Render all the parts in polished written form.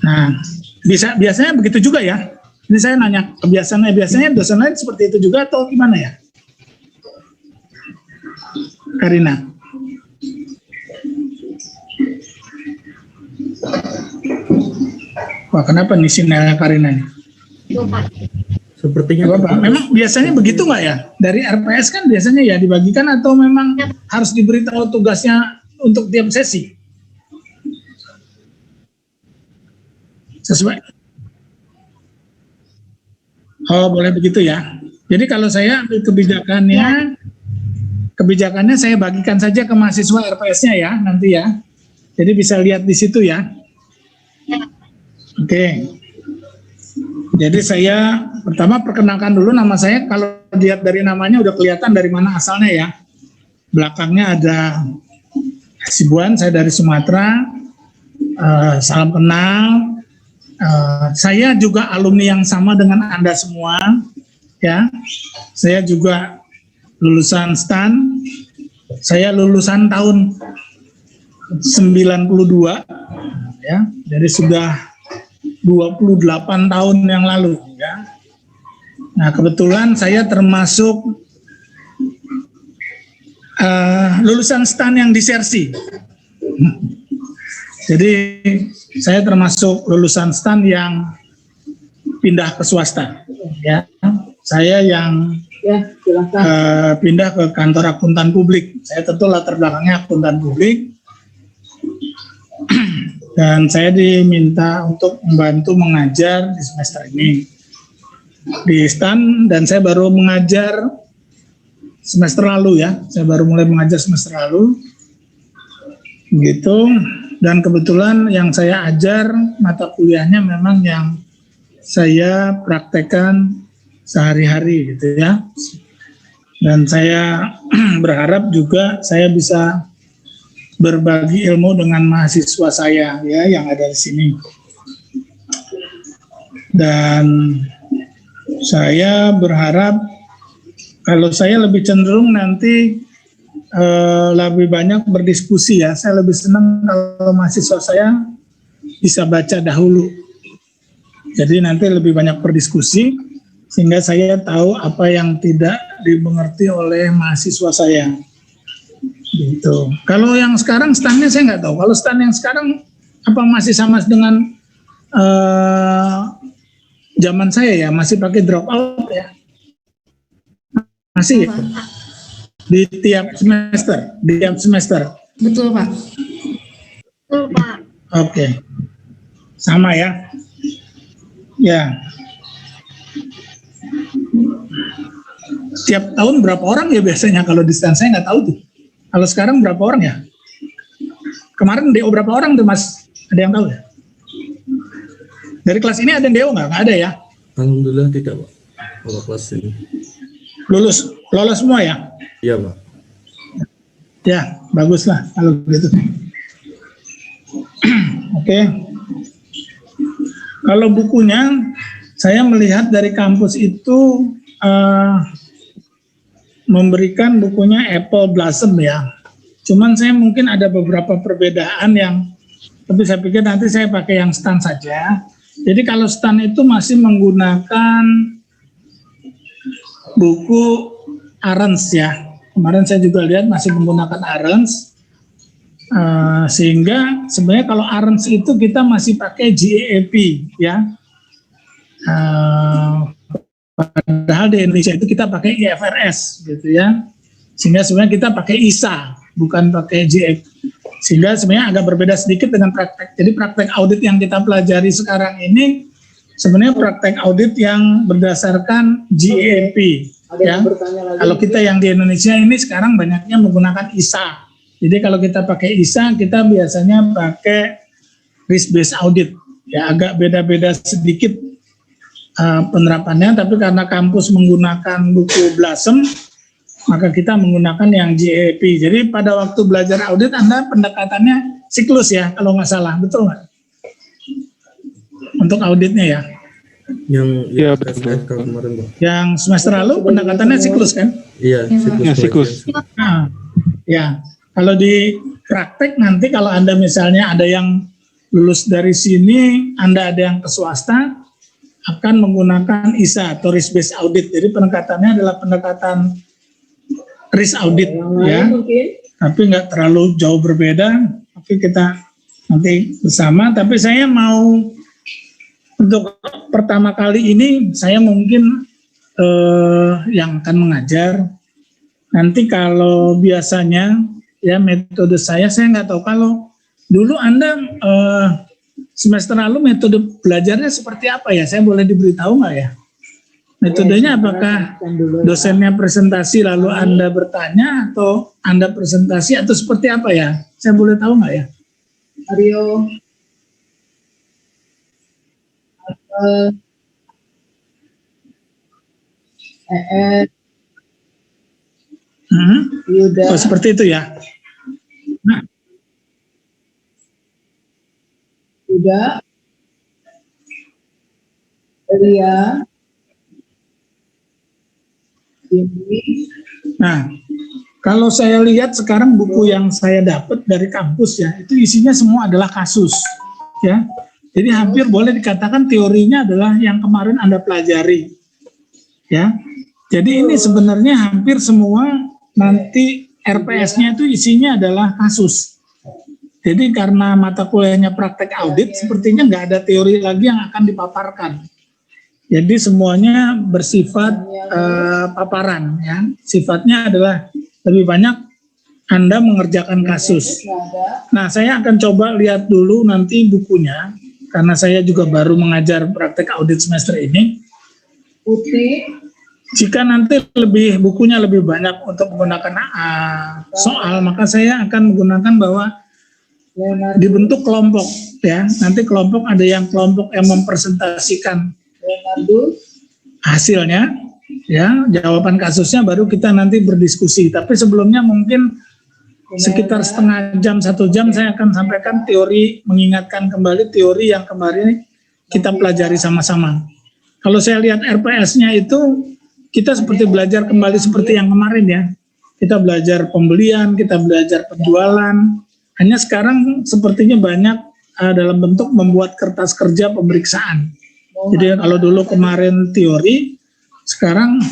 Nah, biasanya begitu juga ya. Ini saya nanya, biasanya dosen lain seperti itu juga atau gimana ya? Karina. Wah, kenapa nih sinyalnya Karina nih? Sepertinya Bapak, memang biasanya begitu nggak ya? Dari RPS kan biasanya ya dibagikan atau memang harus diberitahu tugasnya untuk tiap sesi? Sesuai. Oh, boleh begitu ya. Jadi kalau saya kebijakannya saya bagikan saja ke mahasiswa RPS-nya ya nanti ya. Jadi bisa lihat di situ ya. Oke. Jadi saya pertama perkenalkan dulu nama saya. Kalau lihat dari namanya udah kelihatan dari mana asalnya ya. Belakangnya ada Hasibuan, saya dari Sumatera. Salam kenal. Saya juga alumni yang sama dengan Anda semua, ya. Saya juga lulusan STAN. Saya lulusan tahun 92, ya. Jadi sudah 28 tahun yang lalu, ya. Nah, kebetulan saya termasuk lulusan STAN yang disersi. Jadi saya termasuk lulusan STAN yang pindah ke swasta, ya. Saya yang pindah ke kantor akuntan publik. Saya tentu latar belakangnya akuntan publik, dan saya diminta untuk membantu mengajar di semester ini di STAN, dan saya baru mengajar semester lalu ya. Saya baru mulai mengajar semester lalu, gitu. Dan kebetulan yang saya ajar mata kuliahnya memang yang saya praktekkan sehari-hari gitu ya. Dan saya berharap juga saya bisa berbagi ilmu dengan mahasiswa saya ya yang ada di sini. Dan saya berharap kalau saya lebih cenderung nanti lebih banyak berdiskusi ya. Saya lebih senang kalau mahasiswa saya bisa baca dahulu. Jadi nanti lebih banyak berdiskusi sehingga saya tahu apa yang tidak dimengerti oleh mahasiswa saya. Gitu. Kalau yang sekarang STAN-nya saya nggak tahu. Kalau STAN yang sekarang apa masih sama dengan zaman saya ya, masih pakai drop out ya? Masih ya? Di tiap semester. Betul, Pak. Betul, Pak. Oke. Sama ya. Ya. Tiap tahun berapa orang ya biasanya kalau di STAN? Saya nggak tahu tuh. Kalau sekarang berapa orang ya? Kemarin DO berapa orang tuh Mas? Ada yang tahu ya? Dari kelas ini ada yang DO nggak? Nggak ada ya? Alhamdulillah tidak, Pak. Kalau kelas ini. Lolos semua ya? Iya, Pak. Ya, bagus lah kalau gitu. Oke. Kalau bukunya, saya melihat dari kampus itu memberikan bukunya Apple Blossom ya. Cuman saya mungkin ada beberapa perbedaan yang, tapi saya pikir nanti saya pakai yang STAN saja. Jadi kalau STAN itu masih menggunakan buku Arens ya. Kemarin saya juga lihat masih menggunakan Arens. Sehingga sebenarnya kalau Arens itu kita masih pakai GAAP ya. Padahal di Indonesia itu kita pakai IFRS gitu ya. Sehingga sebenarnya kita pakai ISA, bukan pakai GAAP. Sehingga sebenarnya agak berbeda sedikit dengan praktek. Jadi praktek audit yang kita pelajari sekarang ini sebenarnya praktek audit yang berdasarkan GAAP. Ya. Kalau kita yang di Indonesia ini sekarang banyaknya menggunakan ISA. Jadi kalau kita pakai ISA, kita biasanya pakai risk based audit. Ya agak beda-beda sedikit penerapannya, tapi karena kampus menggunakan buku Blossom, maka kita menggunakan yang GAAP. Jadi pada waktu belajar audit Anda pendekatannya siklus ya, kalau nggak salah, betul nggak? Untuk auditnya ya. Yang ya, betul. kemarin, Pak. Yang semester lalu pendekatannya siklus kan? Iya, siklus. Nah, ya. Kalau di praktek nanti kalau Anda misalnya ada yang lulus dari sini, Anda ada yang ke swasta, akan menggunakan ISA atau risk based audit. Jadi pendekatannya adalah pendekatan risk audit ya. Tapi nggak terlalu jauh berbeda. Tapi kita nanti bersama. Tapi saya mau untuk pertama kali ini saya mungkin yang akan mengajar. Nanti kalau biasanya ya metode saya nggak tahu kalau dulu Anda semester lalu metode belajarnya seperti apa ya? Saya boleh diberitahu nggak ya? Metodenya apakah dosennya presentasi lalu Anda bertanya atau Anda presentasi atau seperti apa ya? Saya boleh tahu nggak ya? Aryo. Yuda. Oh, seperti itu ya. Nah, Yuda. Ria. Nah, kalau saya lihat sekarang buku yang saya dapat dari kampus ya, itu isinya semua adalah kasus, ya. Jadi hampir boleh dikatakan teorinya adalah yang kemarin Anda pelajari, ya. Jadi ini sebenarnya hampir semua nanti RPS-nya itu isinya adalah kasus. Jadi karena mata kuliahnya praktek audit, sepertinya nggak ada teori lagi yang akan dipaparkan. Jadi semuanya bersifat paparan, ya. Sifatnya adalah lebih banyak Anda mengerjakan kasus. Nah, saya akan coba lihat dulu nanti bukunya, karena saya juga baru mengajar praktek audit semester ini. Putih. Jika nanti bukunya lebih banyak untuk menggunakan soal, maka saya akan menggunakan bahwa dibentuk kelompok, ya. Nanti kelompok ada yang kelompok yang mempresentasikan hasilnya, ya, jawaban kasusnya, baru kita nanti berdiskusi. Tapi sebelumnya mungkin sekitar setengah jam, 1 jam saya akan sampaikan teori, mengingatkan kembali teori yang kemarin kita pelajari sama-sama. Kalau saya lihat RPS-nya itu, kita seperti belajar kembali seperti yang kemarin ya. Kita belajar pembelian, kita belajar penjualan. Hanya sekarang sepertinya banyak dalam bentuk membuat kertas kerja pemeriksaan. Jadi kalau dulu kemarin teori, sekarang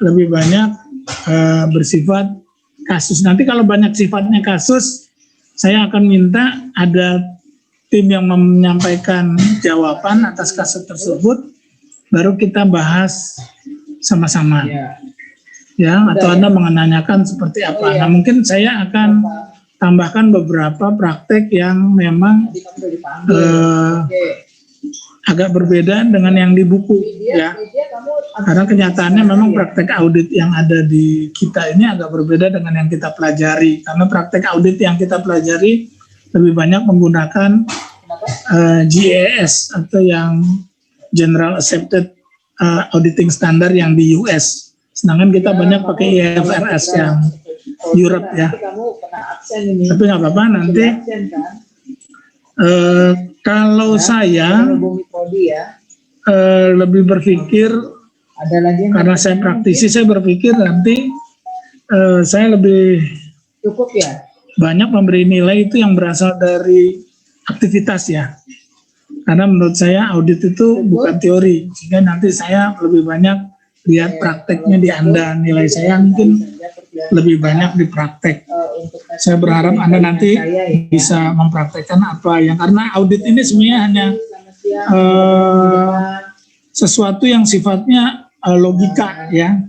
lebih banyak bersifat kasus. Nanti kalau banyak sifatnya kasus, saya akan minta ada tim yang menyampaikan jawaban atas kasus tersebut, baru kita bahas sama-sama. Ya, atau Anda menanyakan seperti apa. Nah, mungkin saya akan tambahkan beberapa praktek yang memang agak berbeda dengan yang di buku, ya. Karena kenyataannya memang praktek audit yang ada di kita ini agak berbeda dengan yang kita pelajari. Karena praktek audit yang kita pelajari lebih banyak menggunakan GAS atau yang General Accepted Auditing Standard yang di US. Sedangkan kita banyak pakai IFRS yang Europe, ya. Tapi nggak apa-apa nanti. Kalau saya lebih berpikir, karena saya praktisi, saya berpikir nanti saya lebih banyak memberi nilai itu yang berasal dari aktivitas, ya. Karena menurut saya audit itu bukan teori, sehingga nanti saya lebih banyak lihat prakteknya di Anda. Nilai saya mungkin lebih banyak di praktek. Saya berharap Anda nanti bisa mempraktekkan apa yang, karena audit ini sebenarnya hanya sesuatu yang sifatnya logika, ya.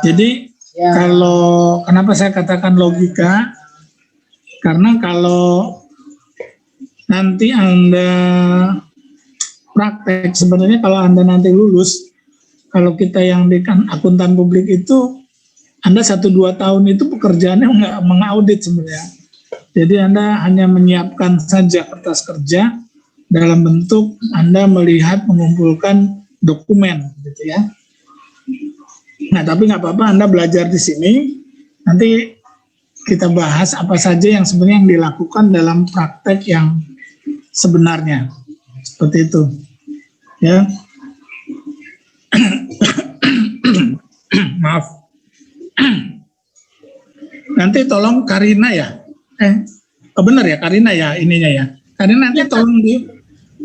Jadi kalau kenapa saya katakan logika? Karena kalau nanti Anda praktek, sebenarnya kalau Anda nanti lulus, kalau kita yang di akuntan publik itu, Anda 1-2 tahun itu pekerjaannya nggak mengaudit sebenarnya. Jadi Anda hanya menyiapkan saja kertas kerja dalam bentuk Anda melihat mengumpulkan dokumen, gitu ya. Nah, tapi nggak apa-apa, Anda belajar di sini. Nanti kita bahas apa saja yang sebenarnya yang dilakukan dalam praktek yang sebenarnya, seperti itu, ya. Maaf. Nanti tolong Karina ya. Benar ya Karina ya ininya ya. Tadi nanti tolong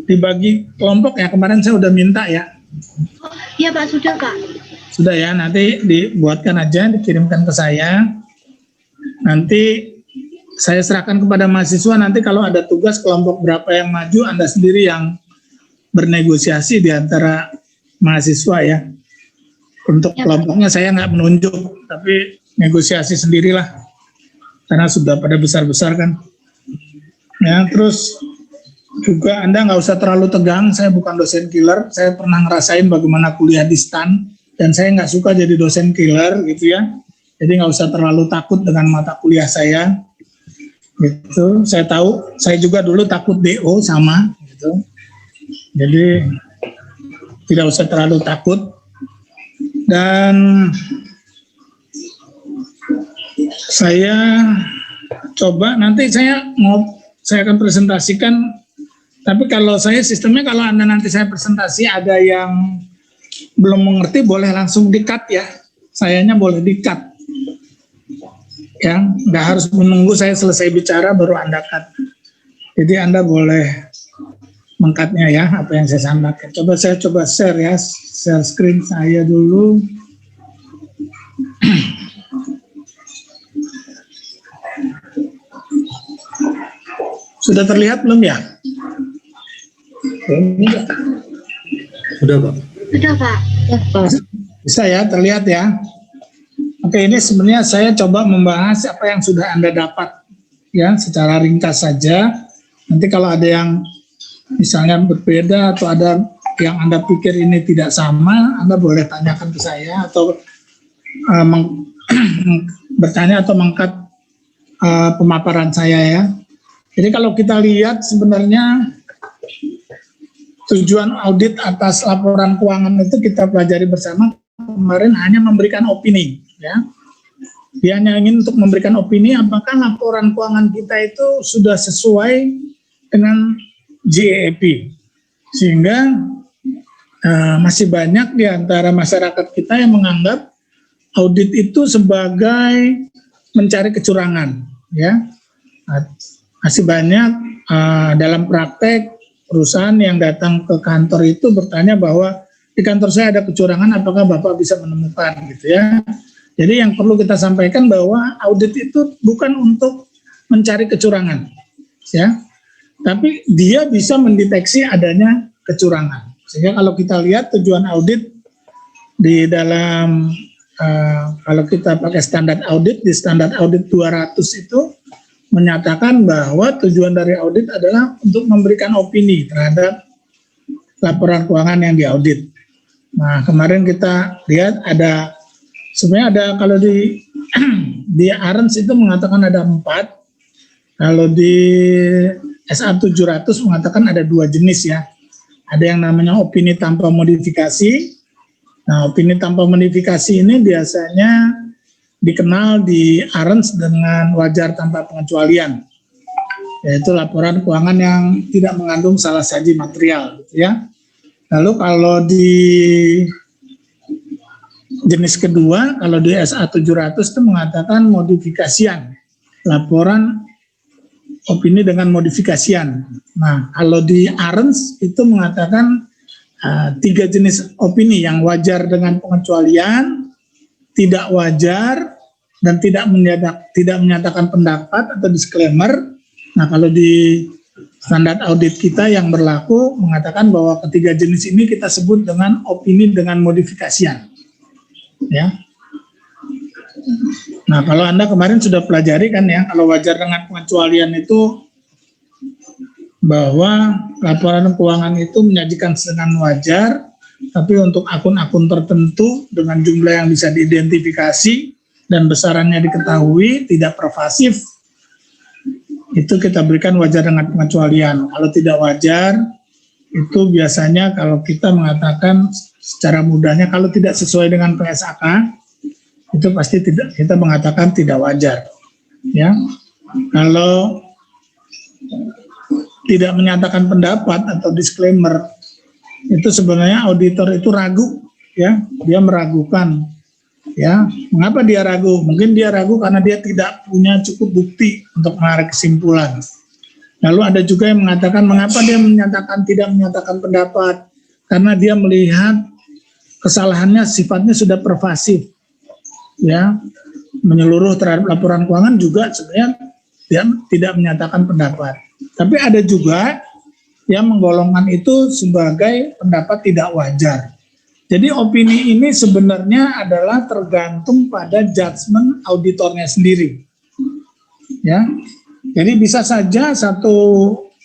dibagi kelompok ya, kemarin saya udah minta ya. Iya Pak, sudah Pak. Sudah ya, nanti dibuatkan aja, dikirimkan ke saya. Nanti saya serahkan kepada mahasiswa, nanti kalau ada tugas kelompok berapa yang maju, Anda sendiri yang bernegosiasi di antara mahasiswa ya. Untuk kelompoknya saya nggak menunjuk, tapi negosiasi sendirilah. Karena sudah pada besar-besar kan. Ya, terus juga Anda nggak usah terlalu tegang, saya bukan dosen killer, saya pernah ngerasain bagaimana kuliah di STAN, dan saya nggak suka jadi dosen killer gitu ya, jadi nggak usah terlalu takut dengan mata kuliah saya, gitu. Saya tahu, saya juga dulu takut DO sama, gitu. Jadi tidak usah terlalu takut, dan saya coba nanti saya akan presentasikan. Tapi kalau saya sistemnya, kalau Anda nanti saya presentasi ada yang belum mengerti, boleh langsung di-cut ya. Sayanya boleh di-cut. Ya, nggak harus menunggu saya selesai bicara baru Anda cut. Jadi Anda boleh meng-cut-nya ya, apa yang saya sampaikan. Saya coba share ya, share screen saya dulu. Sudah terlihat belum ya? Sudah Pak. Sudah Pak. Bisa ya, terlihat ya. Oke, ini sebenarnya saya coba membahas apa yang sudah Anda dapat ya, secara ringkas saja. Nanti kalau ada yang misalnya berbeda atau ada yang Anda pikir ini tidak sama, Anda boleh tanyakan ke saya atau bertanya atau mengangkat pemaparan saya ya. Jadi kalau kita lihat sebenarnya tujuan audit atas laporan keuangan itu kita pelajari bersama kemarin hanya memberikan opini ya. Dia hanya ingin untuk memberikan opini apakah laporan keuangan kita itu sudah sesuai dengan GAAP. Sehingga masih banyak di antara masyarakat kita yang menganggap audit itu sebagai mencari kecurangan ya. Masih banyak dalam praktek perusahaan yang datang ke kantor itu bertanya bahwa di kantor saya ada kecurangan, apakah Bapak bisa menemukan gitu ya. Jadi yang perlu kita sampaikan bahwa audit itu bukan untuk mencari kecurangan ya, tapi dia bisa mendeteksi adanya kecurangan. Sehingga kalau kita lihat tujuan audit di dalam kalau kita pakai standar audit, di standar audit 200 itu menyatakan bahwa tujuan dari audit adalah untuk memberikan opini terhadap laporan keuangan yang diaudit. Nah, kemarin kita lihat ada, sebenarnya ada, kalau di ARENS itu mengatakan ada 4, kalau di SA 700 mengatakan ada 2 jenis ya. Ada yang namanya opini tanpa modifikasi. Nah, opini tanpa modifikasi ini biasanya dikenal di ARENS dengan wajar tanpa pengecualian, yaitu laporan keuangan yang tidak mengandung salah saji material, gitu ya. Lalu kalau di jenis kedua, kalau di SA 700 itu mengatakan modifikasian, laporan opini dengan modifikasian. Nah, kalau di ARENS itu mengatakan 3 jenis opini, yang wajar dengan pengecualian, tidak wajar, dan tidak menyatakan pendapat atau disclaimer. Nah, kalau di standar audit kita yang berlaku mengatakan bahwa ketiga jenis ini kita sebut dengan opini dengan modifikasian. Ya. Nah, kalau Anda kemarin sudah pelajari kan ya, kalau wajar dengan pengecualian itu bahwa laporan keuangan itu menyajikan dengan wajar, tapi untuk akun-akun tertentu dengan jumlah yang bisa diidentifikasi dan besarannya diketahui, tidak pervasif, itu kita berikan wajar dengan pengecualian. Kalau tidak wajar, itu biasanya kalau kita mengatakan secara mudahnya, kalau tidak sesuai dengan PSAK, itu pasti tidak, kita mengatakan tidak wajar. Ya, kalau tidak menyatakan pendapat atau disclaimer, itu sebenarnya auditor itu ragu, ya, dia meragukan, ya. Mengapa dia ragu? Mungkin dia ragu karena dia tidak punya cukup bukti untuk menarik kesimpulan. Lalu ada juga yang mengatakan mengapa dia tidak menyatakan pendapat, karena dia melihat kesalahannya sifatnya sudah pervasif, ya, menyeluruh terhadap laporan keuangan juga sebenarnya dia tidak menyatakan pendapat. Tapi ada juga yang menggolongkan itu sebagai pendapat tidak wajar. Jadi opini ini sebenarnya adalah tergantung pada judgement auditornya sendiri, ya. Jadi bisa saja satu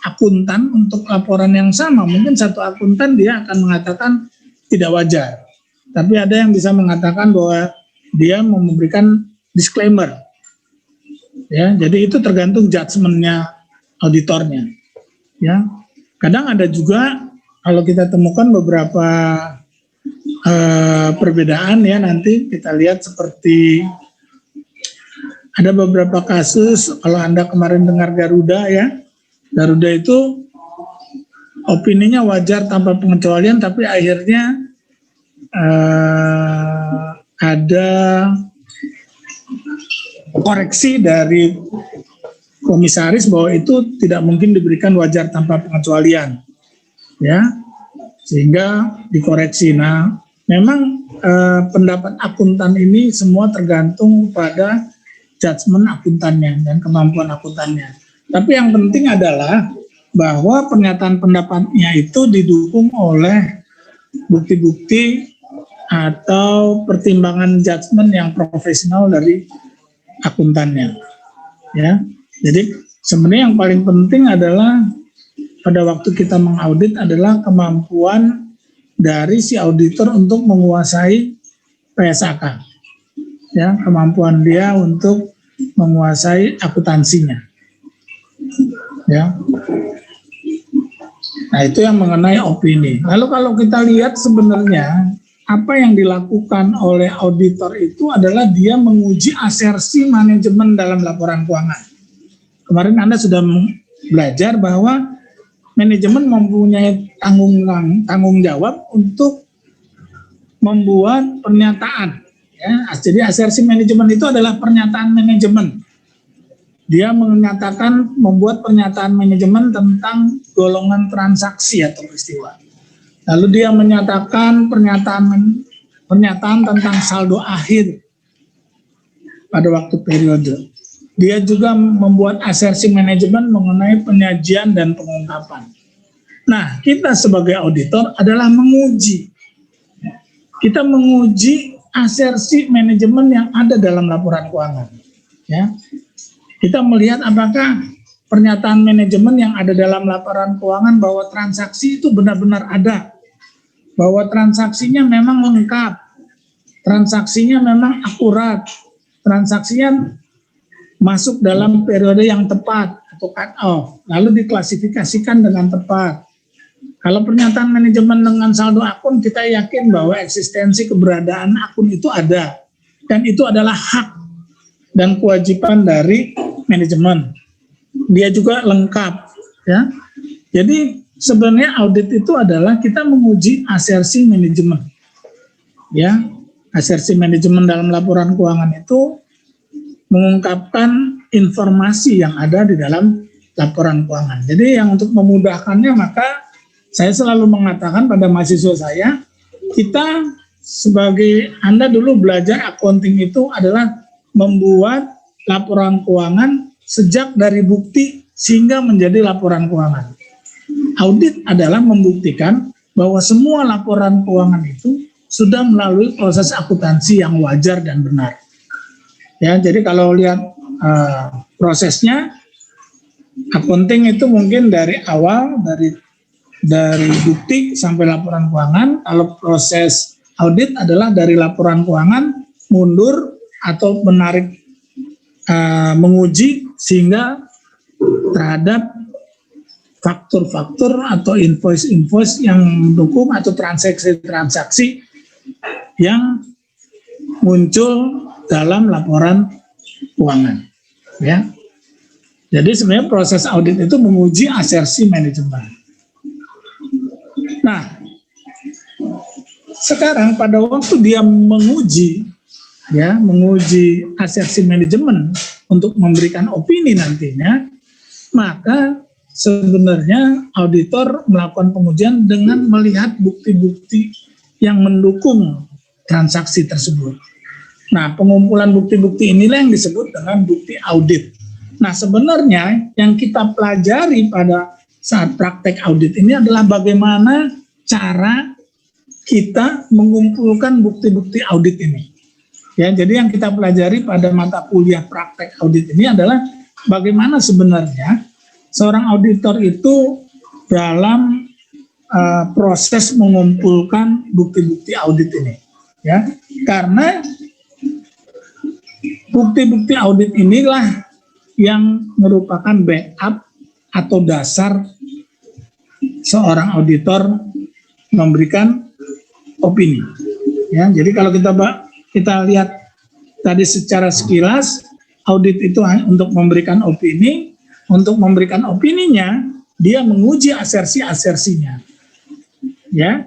akuntan untuk laporan yang sama, mungkin satu akuntan dia akan mengatakan tidak wajar. Tapi ada yang bisa mengatakan bahwa dia memberikan disclaimer. Ya, jadi itu tergantung judgement-nya auditornya. Ya. Kadang ada juga kalau kita temukan beberapa perbedaan ya, nanti kita lihat seperti ada beberapa kasus, kalau Anda kemarin dengar Garuda ya, Garuda itu opininya wajar tanpa pengecualian, tapi akhirnya ada koreksi dari komisaris bahwa itu tidak mungkin diberikan wajar tanpa pengecualian, ya, sehingga dikoreksi. Nah, memang pendapat akuntan ini semua tergantung pada judgement akuntannya dan kemampuan akuntannya. Tapi yang penting adalah bahwa pernyataan pendapatnya itu didukung oleh bukti-bukti atau pertimbangan judgement yang profesional dari akuntannya. Ya, jadi sebenarnya yang paling penting adalah pada waktu kita mengaudit adalah kemampuan dari si auditor untuk menguasai PSAK. Ya, kemampuan dia untuk menguasai akuntansinya. Ya. Nah, itu yang mengenai opini. Lalu kalau kita lihat sebenarnya apa yang dilakukan oleh auditor itu adalah dia menguji asersi manajemen dalam laporan keuangan. Kemarin Anda sudah belajar bahwa manajemen mempunyai tanggung jawab untuk membuat pernyataan. Ya, jadi asersi manajemen itu adalah pernyataan manajemen. Dia membuat pernyataan manajemen tentang golongan transaksi atau peristiwa. Lalu dia menyatakan pernyataan tentang saldo akhir pada waktu periode. Dia juga membuat asersi manajemen mengenai penyajian dan pengungkapan. Nah, kita sebagai auditor adalah menguji. Kita menguji asersi manajemen yang ada dalam laporan keuangan. Ya, kita melihat apakah pernyataan manajemen yang ada dalam laporan keuangan bahwa transaksi itu benar-benar ada, bahwa transaksinya memang lengkap, transaksinya memang akurat, transaksinya masuk dalam periode yang tepat atau cut off, lalu diklasifikasikan dengan tepat. Kalau pernyataan manajemen dengan saldo akun, kita yakin bahwa eksistensi keberadaan akun itu ada, dan itu adalah hak dan kewajiban dari manajemen. Dia juga lengkap, ya. Jadi sebenarnya audit itu adalah kita menguji asersi manajemen, ya. Asersi manajemen dalam laporan keuangan itu mengungkapkan informasi yang ada di dalam laporan keuangan. Jadi yang untuk memudahkannya, maka saya selalu mengatakan pada mahasiswa saya, kita sebagai Anda dulu belajar accounting itu adalah membuat laporan keuangan sejak dari bukti sehingga menjadi laporan keuangan. Audit adalah membuktikan bahwa semua laporan keuangan itu sudah melalui proses akuntansi yang wajar dan benar. Ya, jadi kalau lihat prosesnya, accounting itu mungkin dari awal, dari bukti sampai laporan keuangan. Kalau proses audit adalah dari laporan keuangan mundur atau menarik, menguji sehingga terhadap faktur-faktur atau invoice-invoice yang mendukung atau transaksi-transaksi yang muncul dalam laporan keuangan. Ya, jadi sebenarnya proses audit itu menguji asersi manajemen. Nah, sekarang pada waktu dia menguji asersi manajemen untuk memberikan opini nantinya, maka sebenarnya auditor melakukan pengujian dengan melihat bukti-bukti yang mendukung transaksi tersebut. Nah, pengumpulan bukti-bukti inilah yang disebut dengan bukti audit. Nah, sebenarnya yang kita pelajari pada saat praktek audit ini adalah bagaimana cara kita mengumpulkan bukti-bukti audit ini. Ya, jadi yang kita pelajari pada mata kuliah praktek audit ini adalah bagaimana sebenarnya seorang auditor itu dalam proses mengumpulkan bukti-bukti audit ini. Ya, karena bukti-bukti audit inilah yang merupakan backup atau dasar seorang auditor memberikan opini. Ya, jadi kalau kita lihat tadi secara sekilas, audit itu untuk memberikan opini. Untuk memberikan opininya, dia menguji asersi-asersinya. Ya,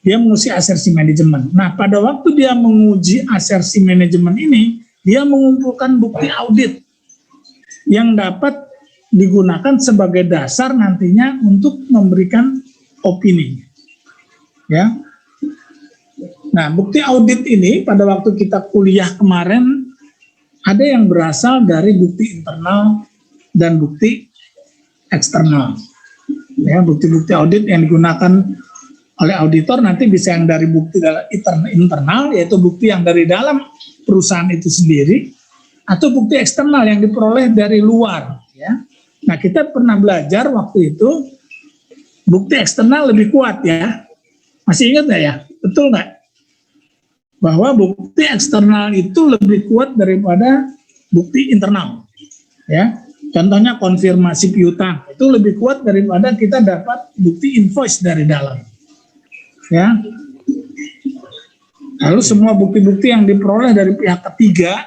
dia menguji asersi manajemen. Nah, pada waktu dia menguji asersi manajemen ini, dia mengumpulkan bukti audit yang dapat digunakan sebagai dasar nantinya untuk memberikan opini. Ya. Nah, bukti audit ini pada waktu kita kuliah kemarin ada yang berasal dari bukti internal dan bukti eksternal. Ya, bukti-bukti audit yang digunakan oleh auditor nanti bisa yang dari bukti internal, yaitu bukti yang dari dalam perusahaan itu sendiri, atau bukti eksternal yang diperoleh dari luar. Ya. Nah, kita pernah belajar waktu itu bukti eksternal lebih kuat ya. Masih ingat nggak ya? Betul nggak? Bahwa bukti eksternal itu lebih kuat daripada bukti internal. Ya. Contohnya konfirmasi piutang itu lebih kuat daripada kita dapat bukti invoice dari dalam. Ya. Lalu semua bukti-bukti yang diperoleh dari pihak ketiga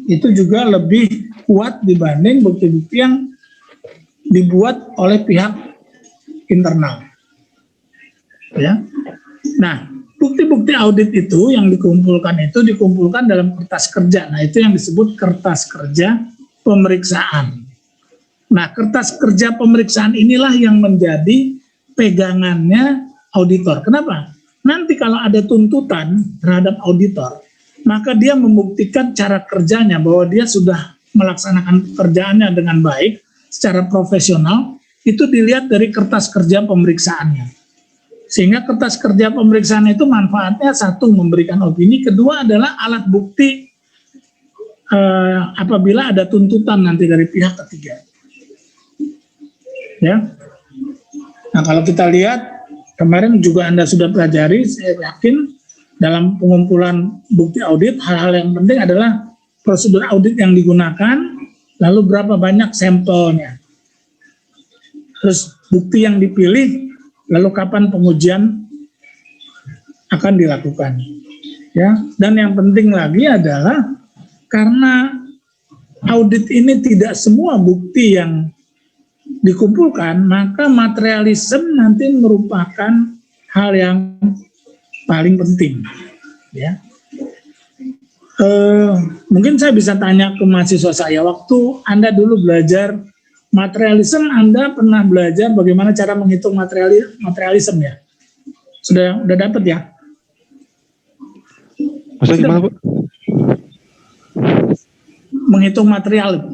itu juga lebih kuat dibanding bukti-bukti yang dibuat oleh pihak internal. Ya. Nah, bukti-bukti audit itu yang dikumpulkan dalam kertas kerja. Nah, itu yang disebut kertas kerja pemeriksaan. Nah, kertas kerja pemeriksaan inilah yang menjadi pegangannya auditor. Kenapa? Nanti kalau ada tuntutan terhadap auditor, maka dia membuktikan cara kerjanya bahwa dia sudah melaksanakan pekerjaannya dengan baik, secara profesional, itu dilihat dari kertas kerja pemeriksaannya. Sehingga kertas kerja pemeriksaan itu manfaatnya satu, memberikan opini, kedua adalah alat bukti apabila ada tuntutan nanti dari pihak ketiga. Ya. Nah, kalau kita lihat kemarin juga Anda sudah pelajari, saya yakin dalam pengumpulan bukti audit hal-hal yang penting adalah prosedur audit yang digunakan, lalu berapa banyak sampelnya, terus bukti yang dipilih, lalu kapan pengujian akan dilakukan. Ya. Dan yang penting lagi adalah karena audit ini tidak semua bukti yang dikumpulkan, maka materialisme nanti merupakan hal yang paling penting. Ya. Mungkin saya bisa tanya ke mahasiswa saya, waktu Anda dulu belajar materialisme, Anda pernah belajar bagaimana cara menghitung materialisme ya? Sudah dapat ya? Maksudnya gimana, Bu? Menghitung material.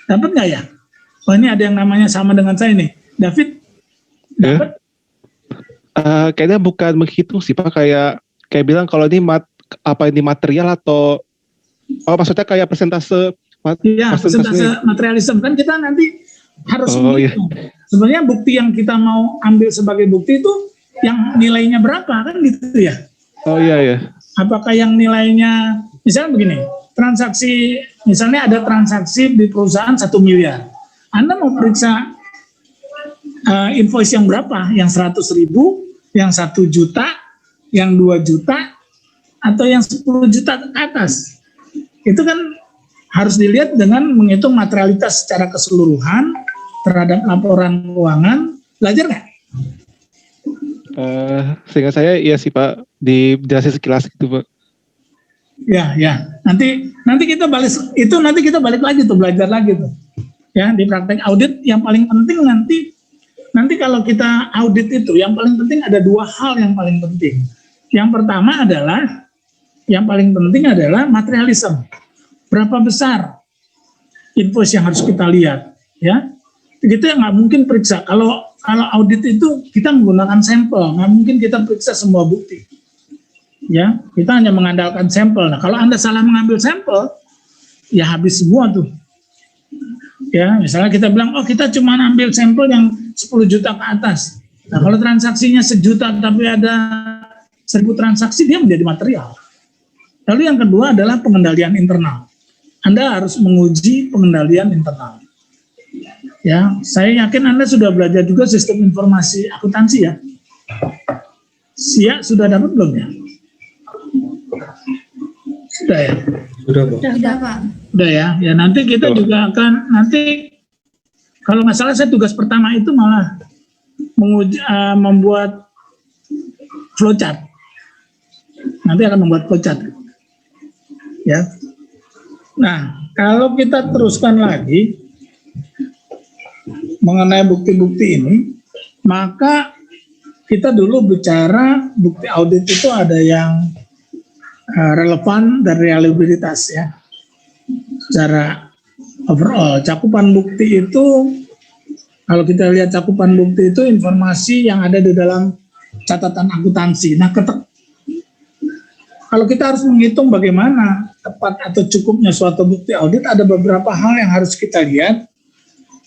Dapat nggak ya? Oh, ini ada yang namanya sama dengan saya nih. David? Dapat? Kayaknya bukan menghitung sih, Pak. Kayak bilang kalau ini ini material atau maksudnya kayak persentase. Iya, persentase materialisme kan kita nanti harus menghitung. Iya. Sebenarnya bukti yang kita mau ambil sebagai bukti itu yang nilainya berapa kan gitu ya? Oh iya. Apakah yang nilainya, misalnya begini, transaksi, misalnya ada transaksi di perusahaan 1 miliar. Anda mau periksa invoice yang berapa? Yang 100.000, yang 1 juta, yang 2 juta, atau yang 10 juta ke atas? Itu kan harus dilihat dengan menghitung materialitas secara keseluruhan terhadap laporan keuangan. Belajar nggak? Sehingga saya iya sih Pak, dijelasin sekilas gitu Pak. Ya. Nanti kita balik lagi tuh, belajar lagi tuh. Ya, di praktek audit yang paling penting nanti kalau kita audit itu yang paling penting ada dua hal yang paling penting. Yang pertama adalah yang paling penting adalah materialisme. Berapa besar invoice yang harus kita lihat, ya? Kita nggak mungkin periksa. Kalau audit itu kita menggunakan sampel, nggak mungkin kita periksa semua bukti. Ya, kita hanya mengandalkan sampel. Nah, kalau Anda salah mengambil sampel, ya habis semua tuh. Ya, misalnya kita bilang, oh kita cuma ambil sampel yang 10 juta ke atas. Nah, kalau transaksinya 1 juta tapi ada 1.000 transaksi, dia menjadi material. Lalu yang kedua adalah pengendalian internal. Anda harus menguji pengendalian internal. Ya, saya yakin Anda sudah belajar juga sistem informasi akuntansi ya. SIA sudah dapat belum ya? Sudah ya? Sudah, Pak. Sudah, Pak. Udah ya, ya nanti kita juga akan nanti kalau nggak salah saya tugas pertama itu malah membuat flowchart. Nanti akan membuat flowchart. Ya. Nah, kalau kita teruskan lagi mengenai bukti-bukti ini, maka kita dulu bicara bukti audit itu ada yang relevan dan reliabilitas ya. Secara overall, cakupan bukti itu, kalau kita lihat cakupan bukti itu informasi yang ada di dalam catatan akuntansi. Nah, kalau kita harus menghitung bagaimana tepat atau cukupnya suatu bukti audit, ada beberapa hal yang harus kita lihat,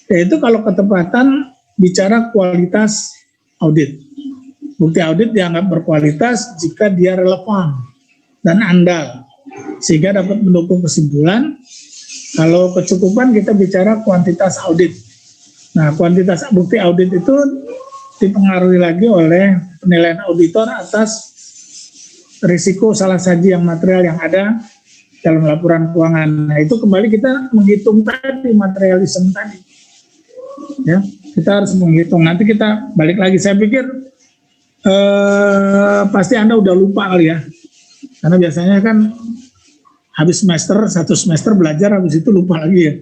yaitu kalau ketepatan bicara kualitas audit. Bukti audit dianggap berkualitas jika dia relevan dan andal, sehingga dapat mendukung kesimpulan. Kalau kecukupan kita bicara kuantitas audit. Nah, kuantitas bukti audit itu dipengaruhi lagi oleh penilaian auditor atas risiko salah saji yang material yang ada dalam laporan keuangan. Nah, itu kembali kita menghitung tadi materialisme tadi. Ya, kita harus menghitung. Nanti kita balik lagi. Saya pikir pasti Anda udah lupa kali ya. Karena biasanya kan habis satu semester belajar, habis itu lupa lagi ya.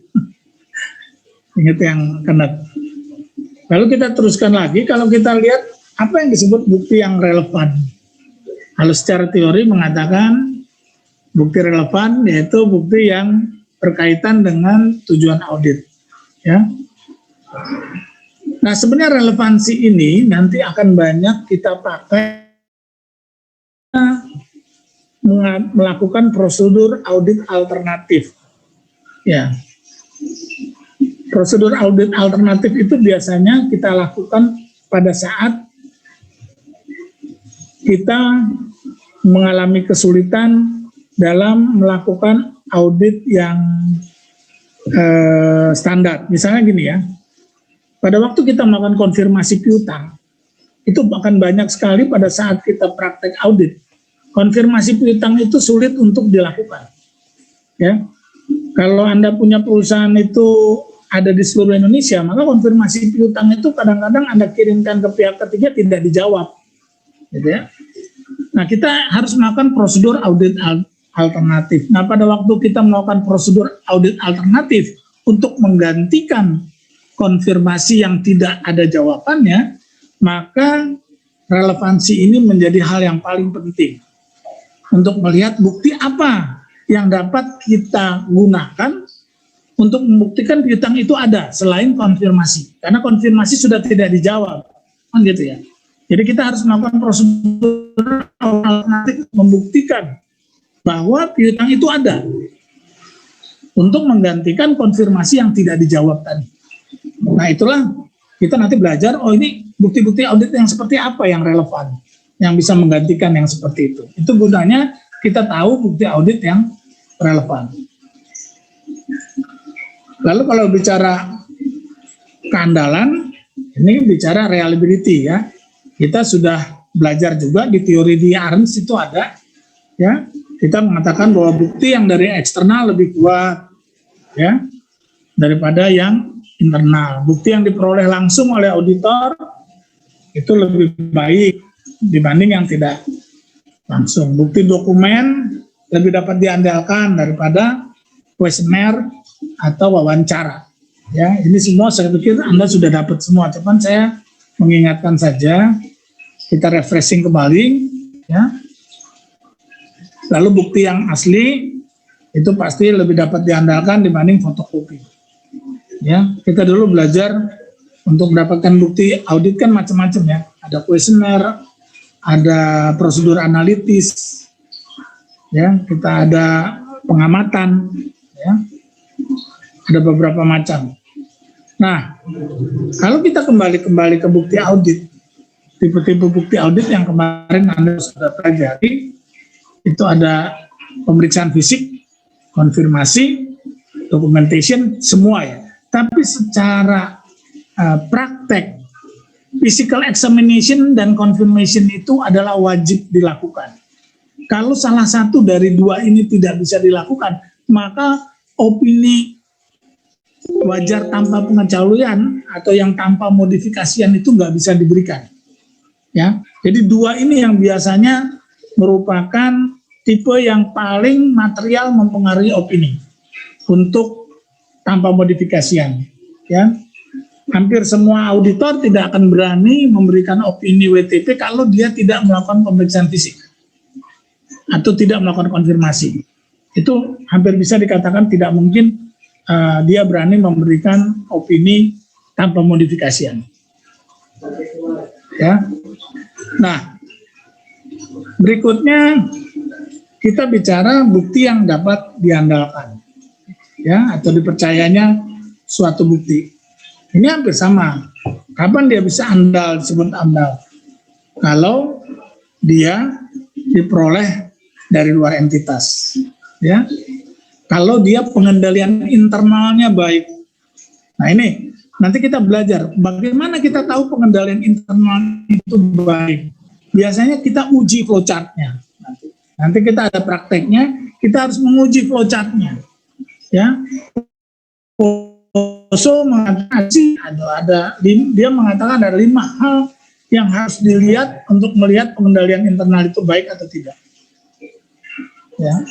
Ingat yang kena. Lalu kita teruskan lagi, kalau kita lihat apa yang disebut bukti yang relevan. Kalau secara teori mengatakan bukti relevan yaitu bukti yang berkaitan dengan tujuan audit. Ya. Nah, sebenarnya relevansi ini nanti akan banyak kita pakai melakukan prosedur audit alternatif. Ya. Prosedur audit alternatif itu biasanya kita lakukan pada saat kita mengalami kesulitan dalam melakukan audit yang standar. Misalnya gini ya, pada waktu kita melakukan konfirmasi piutang, itu akan banyak sekali pada saat kita praktek audit. Konfirmasi piutang itu sulit untuk dilakukan. Ya, kalau Anda punya perusahaan itu ada di seluruh Indonesia, maka konfirmasi piutang itu kadang-kadang Anda kirimkan ke pihak ketiga tidak dijawab. Gitu ya. Nah, kita harus melakukan prosedur audit alternatif. Nah, pada waktu kita melakukan prosedur audit alternatif untuk menggantikan konfirmasi yang tidak ada jawabannya, maka relevansi ini menjadi hal yang paling penting untuk melihat bukti apa yang dapat kita gunakan untuk membuktikan piutang itu ada selain konfirmasi, karena konfirmasi sudah tidak dijawab, kan gitu ya. Jadi kita harus melakukan prosedur alternatif membuktikan bahwa piutang itu ada untuk menggantikan konfirmasi yang tidak dijawab tadi. Nah, itulah kita nanti belajar, oh ini bukti-bukti audit yang seperti apa yang relevan, yang bisa menggantikan yang seperti itu. Itu gunanya kita tahu bukti audit yang relevan. Lalu kalau bicara keandalan, ini bicara reliability ya. Kita sudah belajar juga di teori di Arns itu ada, ya. Kita mengatakan bahwa bukti yang dari eksternal lebih kuat, ya, daripada yang internal. Bukti yang diperoleh langsung oleh auditor itu lebih baik dibanding yang tidak langsung. Bukti dokumen lebih dapat diandalkan daripada kuesioner atau wawancara. Ya, ini semua saya pikir Anda sudah dapat semua. Cuman saya mengingatkan saja, kita refreshing kembali, ya. Lalu bukti yang asli itu pasti lebih dapat diandalkan dibanding fotokopi. Ya, kita dulu belajar untuk mendapatkan bukti audit kan macam-macam ya. Ada kuesioner, ada prosedur analitis, ya, kita ada pengamatan, ya, ada beberapa macam. Nah, kalau kita kembali ke bukti audit, tipe-tipe bukti audit yang kemarin Anda sudah pelajari, itu ada pemeriksaan fisik, konfirmasi, documentation, semua ya. Tapi secara praktek, physical examination dan confirmation itu adalah wajib dilakukan. Kalau salah satu dari dua ini tidak bisa dilakukan, maka opini wajar tanpa pengecualian atau yang tanpa modifikasian itu nggak bisa diberikan. Ya, jadi dua ini yang biasanya merupakan tipe yang paling material mempengaruhi opini untuk tanpa modifikasian. Ya, hampir semua auditor tidak akan berani memberikan opini WTP kalau dia tidak melakukan pemeriksaan fisik atau tidak melakukan konfirmasi. Itu hampir bisa dikatakan tidak mungkin dia berani memberikan opini tanpa modifikasian. Ya, nah berikutnya kita bicara bukti yang dapat diandalkan, ya, atau dipercayanya suatu bukti. Ini hampir sama. Kapan dia bisa andal, disebut andal? Kalau dia diperoleh dari luar entitas, ya. Kalau dia pengendalian internalnya baik. Nah ini nanti kita belajar bagaimana kita tahu pengendalian internal itu baik. Biasanya kita uji flowchart-nya. Nanti kita ada prakteknya, kita harus menguji flowchart-nya. Ya, Poso mengatakan dia mengatakan ada 5 hal yang harus dilihat untuk melihat pengendalian internal itu baik atau tidak. Ya.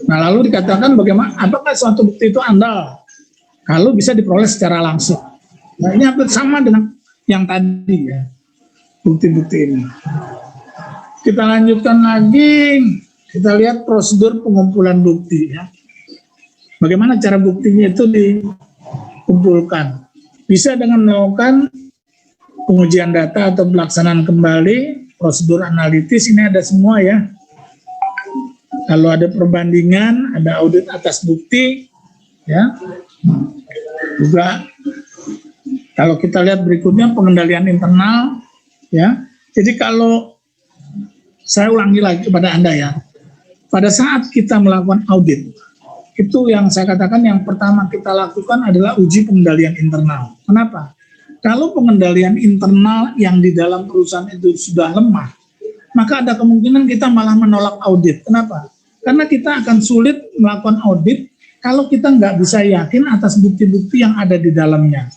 Nah lalu dikatakan bagaimana, apakah suatu bukti itu andal kalau bisa diperoleh secara langsung. Nah ini hampir sama dengan yang tadi ya, bukti-bukti ini. Kita lanjutkan lagi, kita lihat prosedur pengumpulan bukti ya. Bagaimana cara buktinya itu dikumpulkan? Bisa dengan melakukan pengujian data atau pelaksanaan kembali, prosedur analitis ini ada semua ya. Kalau ada perbandingan, ada audit atas bukti, ya. Juga kalau kita lihat berikutnya pengendalian internal, ya. Jadi kalau saya ulangi lagi kepada Anda ya, pada saat kita melakukan audit, itu yang saya katakan yang pertama kita lakukan adalah uji pengendalian internal. Kenapa? Kalau pengendalian internal yang di dalam perusahaan itu sudah lemah, maka ada kemungkinan kita malah menolak audit. Kenapa? Karena kita akan sulit melakukan audit kalau kita nggak bisa yakin atas bukti-bukti yang ada di dalamnya.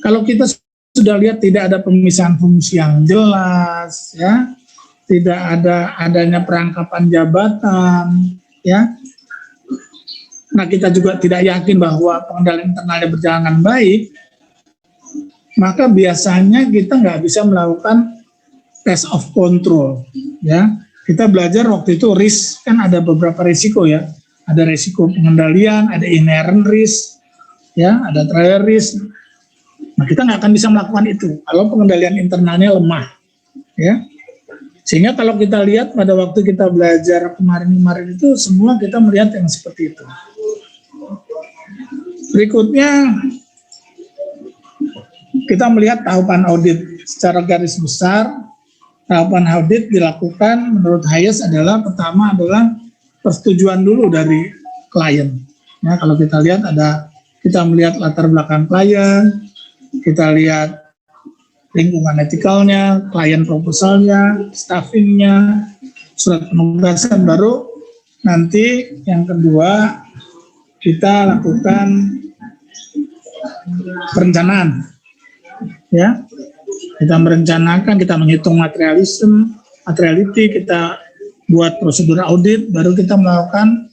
Kalau kita sudah lihat tidak ada pemisahan fungsi yang jelas, ya, tidak ada adanya perangkapan jabatan, ya. Nah kita juga tidak yakin bahwa pengendalian internalnya berjalan dengan baik, maka biasanya kita nggak bisa melakukan test of control, ya. Kita belajar waktu itu risk, kan ada beberapa risiko ya. Ada risiko pengendalian, ada inherent risk, ya, ada trial risk. Nah, kita nggak akan bisa melakukan itu kalau pengendalian internalnya lemah, ya. Sehingga kalau kita lihat pada waktu kita belajar kemarin-kemarin itu semua kita melihat yang seperti itu. Berikutnya kita melihat tahapan audit secara garis besar. Tahapan audit dilakukan menurut Hayes adalah pertama adalah persetujuan dulu dari klien. Ya, kalau kita lihat kita melihat latar belakang klien, kita lihat lingkungan etikalnya, klien proposalnya, staffingnya, surat penugasan, baru nanti yang kedua kita lakukan perencanaan. Ya. Kita merencanakan, kita menghitung materiality, kita buat prosedur audit, baru kita melakukan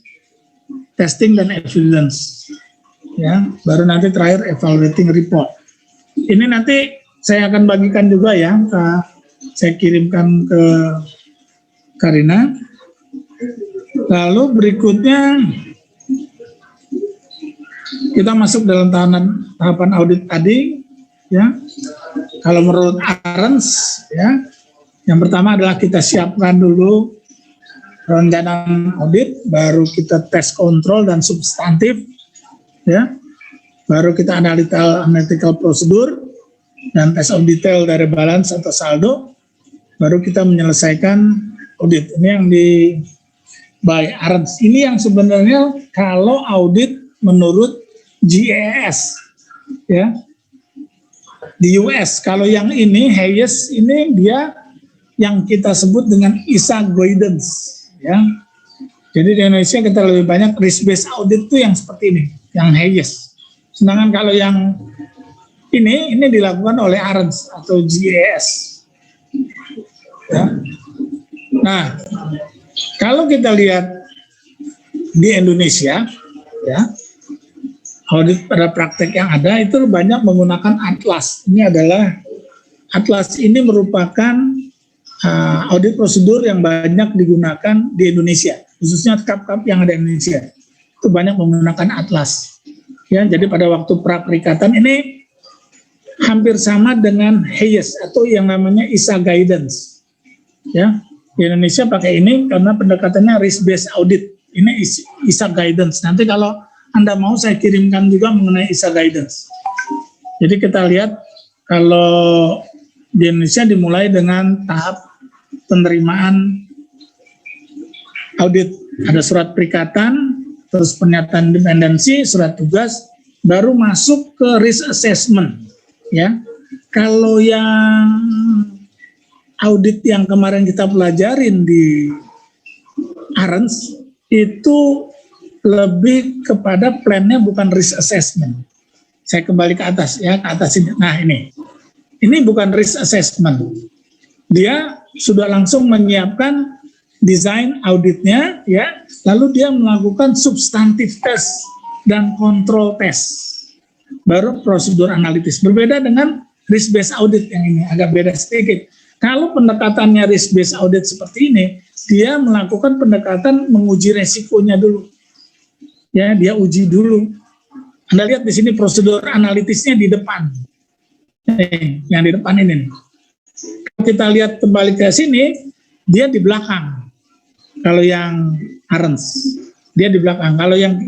testing dan evidence. ya, baru nanti terakhir evaluating report. Ini nanti saya akan bagikan juga ya, saya kirimkan ke Karina. Lalu berikutnya kita masuk dalam tahapan audit tadi, ya. Kalau menurut Arens, ya, yang pertama adalah kita siapkan dulu perencanaan audit, baru kita tes kontrol dan substantif, ya, baru kita analytical prosedur dan tes of detail dari balance atau saldo, baru kita menyelesaikan audit. Ini yang di by Arens. Ini yang sebenarnya kalau audit menurut GAS, ya, di US. Kalau yang ini Hayes ini dia yang kita sebut dengan ISA guidance, ya. Jadi di Indonesia kita lebih banyak risk based audit itu yang seperti ini, yang Hayes. Sedangkan kalau yang ini dilakukan oleh Arens atau GAS. Ya. Nah, kalau kita lihat di Indonesia, ya, audit pada praktek yang ada itu banyak menggunakan atlas. Ini adalah atlas ini merupakan audit prosedur yang banyak digunakan di Indonesia, khususnya kap-kap yang ada di Indonesia. Itu banyak menggunakan atlas. Ya, jadi pada waktu pra-perikatan ini hampir sama dengan Hayes atau yang namanya ISA guidance. Ya, di Indonesia pakai ini karena pendekatannya risk based audit. Ini ISA guidance. Nanti kalau Anda mau saya kirimkan juga mengenai ISA guidance. Jadi kita lihat kalau di Indonesia dimulai dengan tahap penerimaan audit. Ada surat perikatan, terus pernyataan independensi, surat tugas, baru masuk ke risk assessment. Ya, kalau yang audit yang kemarin kita pelajarin di Arens itu lebih kepada plannya bukan risk assessment. Saya kembali ke atas ya, ke atas ini. Nah ini bukan risk assessment. Dia sudah langsung menyiapkan desain auditnya, ya, lalu dia melakukan substantif test dan kontrol test. Baru prosedur analitis. Berbeda dengan risk based audit yang ini, agak beda sedikit. Kalau pendekatannya risk based audit seperti ini, dia melakukan pendekatan menguji resikonya dulu. Ya, dia uji dulu. Anda lihat di sini prosedur analitisnya di depan. Yang di depan ini. Kalau kita lihat kembali ke sini, dia di belakang. Kalau yang Arens, dia di belakang. Kalau yang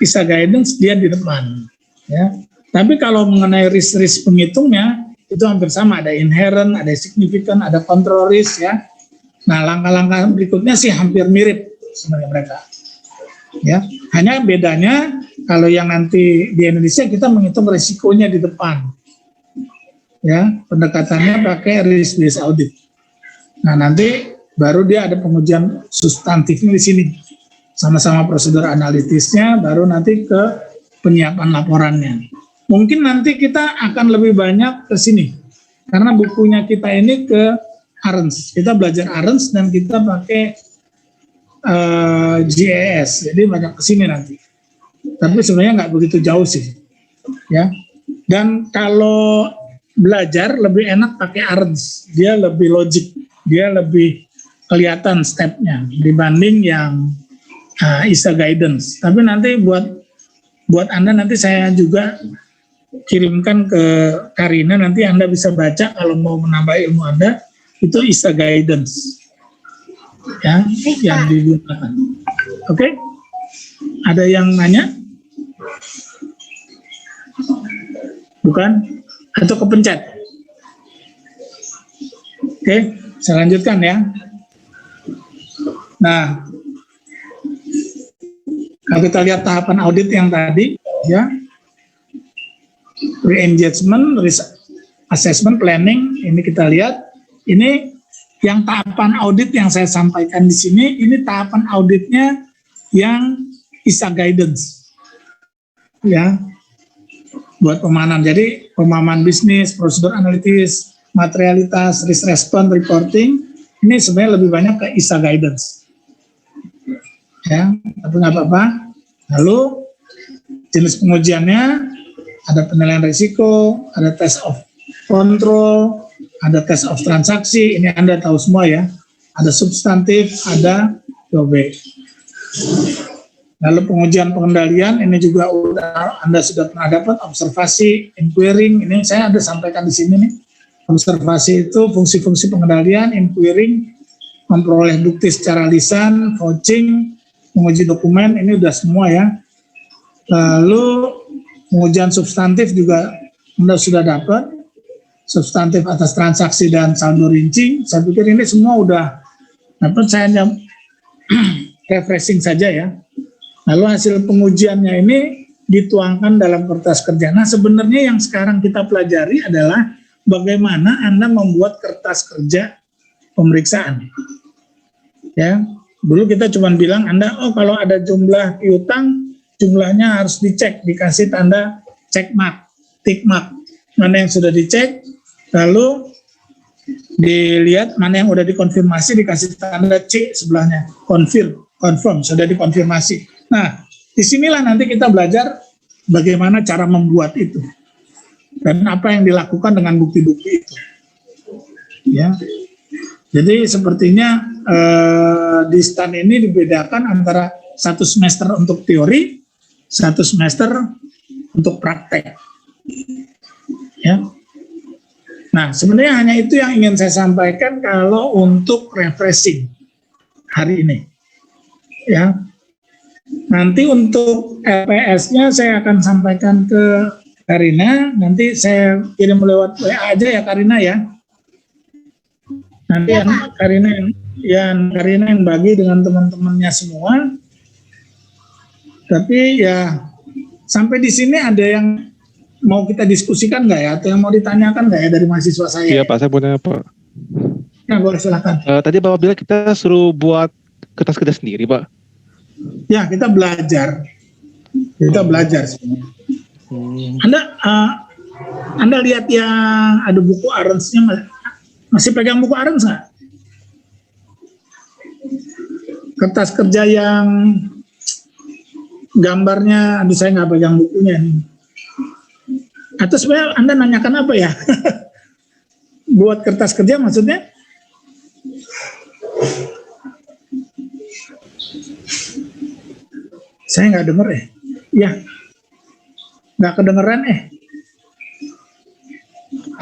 ISA guidance, dia di depan. Ya. Tapi kalau mengenai risk penghitungnya, itu hampir sama. Ada inherent, ada significant, ada control risk, ya. Nah, langkah-langkah berikutnya sih hampir mirip sebenarnya mereka. Ya, hanya bedanya kalau yang nanti di Indonesia kita menghitung risikonya di depan. Ya, pendekatannya pakai risk based audit. Nah, nanti baru dia ada pengujian substantifnya di sini. Sama-sama prosedur analitisnya, baru nanti ke penyiapan laporannya. Mungkin nanti kita akan lebih banyak ke sini. Karena bukunya kita ini ke Arens. Kita belajar Arens dan kita pakai GAS, jadi banyak kesini nanti. Tapi sebenarnya nggak begitu jauh sih, ya. Dan kalau belajar lebih enak pakai Arens, dia lebih logik, dia lebih kelihatan stepnya dibanding yang ISA guidance. Tapi nanti buat Anda nanti saya juga kirimkan ke Karina, nanti Anda bisa baca kalau mau menambah ilmu Anda, itu ISA guidance. Ya, yang digunakan. Oke? Ada yang nanya? Bukan? Atau kepencet? Oke, saya lanjutkan ya. Nah, kalau kita lihat tahapan audit yang tadi, ya, re-engagement, risk assessment, planning, ini kita lihat, ini yang tahapan audit yang saya sampaikan di sini, ini tahapan auditnya yang ISA guidance, ya, buat pemahaman. Jadi pemahaman bisnis, prosedur analitis, materialitas, risk response, reporting, ini sebenarnya lebih banyak ke ISA guidance, ya, tapi nggak apa-apa. Lalu jenis pengujiannya ada penilaian risiko, ada test of control, ada test of transaksi. Ini Anda tahu semua ya. Ada substantif, ada POB. Lalu pengujian pengendalian, ini juga Anda sudah pernah dapat. Observasi, inquiring, ini saya ada sampaikan di sini nih. Observasi itu fungsi-fungsi pengendalian, inquiring, memperoleh bukti secara lisan, vouching, menguji dokumen, ini udah semua ya. Lalu pengujian substantif juga Anda sudah dapat. Substantif atas transaksi dan saldo rinci, saya pikir ini semua udah dapat, saya hanya refreshing saja ya. Lalu hasil pengujiannya ini dituangkan dalam kertas kerja. Nah, sebenarnya yang sekarang kita pelajari adalah bagaimana Anda membuat kertas kerja pemeriksaan. Ya, dulu kita cuma bilang Anda, kalau ada jumlah piutang, jumlahnya harus dicek, dikasih tanda check mark, tick mark. Mana yang sudah dicek, lalu dilihat mana yang udah dikonfirmasi, dikasih tanda C sebelahnya, confirm, sudah dikonfirmasi. Nah, disinilah nanti kita belajar bagaimana cara membuat itu dan apa yang dilakukan dengan bukti-bukti itu. Ya, jadi sepertinya di STAN ini dibedakan antara 1 semester untuk teori, 1 semester untuk praktek. Ya. Nah, sebenarnya hanya itu yang ingin saya sampaikan kalau untuk refreshing hari ini. Ya. Nanti untuk LPS-nya saya akan sampaikan ke Karina, nanti saya kirim lewat WA aja ya Karina ya. Nanti Ya, Karina yang bagi dengan teman-temannya semua. Tapi ya sampai di sini ada yang mau kita diskusikan nggak ya, atau yang mau ditanyakan nggak ya dari mahasiswa saya? Iya Pak, saya punya Pak. Ya boleh silakan. Tadi Bapak bilang kita suruh buat kertas kerja sendiri Pak. Ya kita belajar sebenarnya. Anda lihat yang ada buku Arens-nya, masih pegang buku Arens nggak? Kertas kerja yang gambarnya, aduh saya nggak pegang bukunya nih. Atau sebenarnya Anda nanyakan apa ya? Buat kertas kerja maksudnya? Saya nggak denger ya. Ya, nggak kedengeran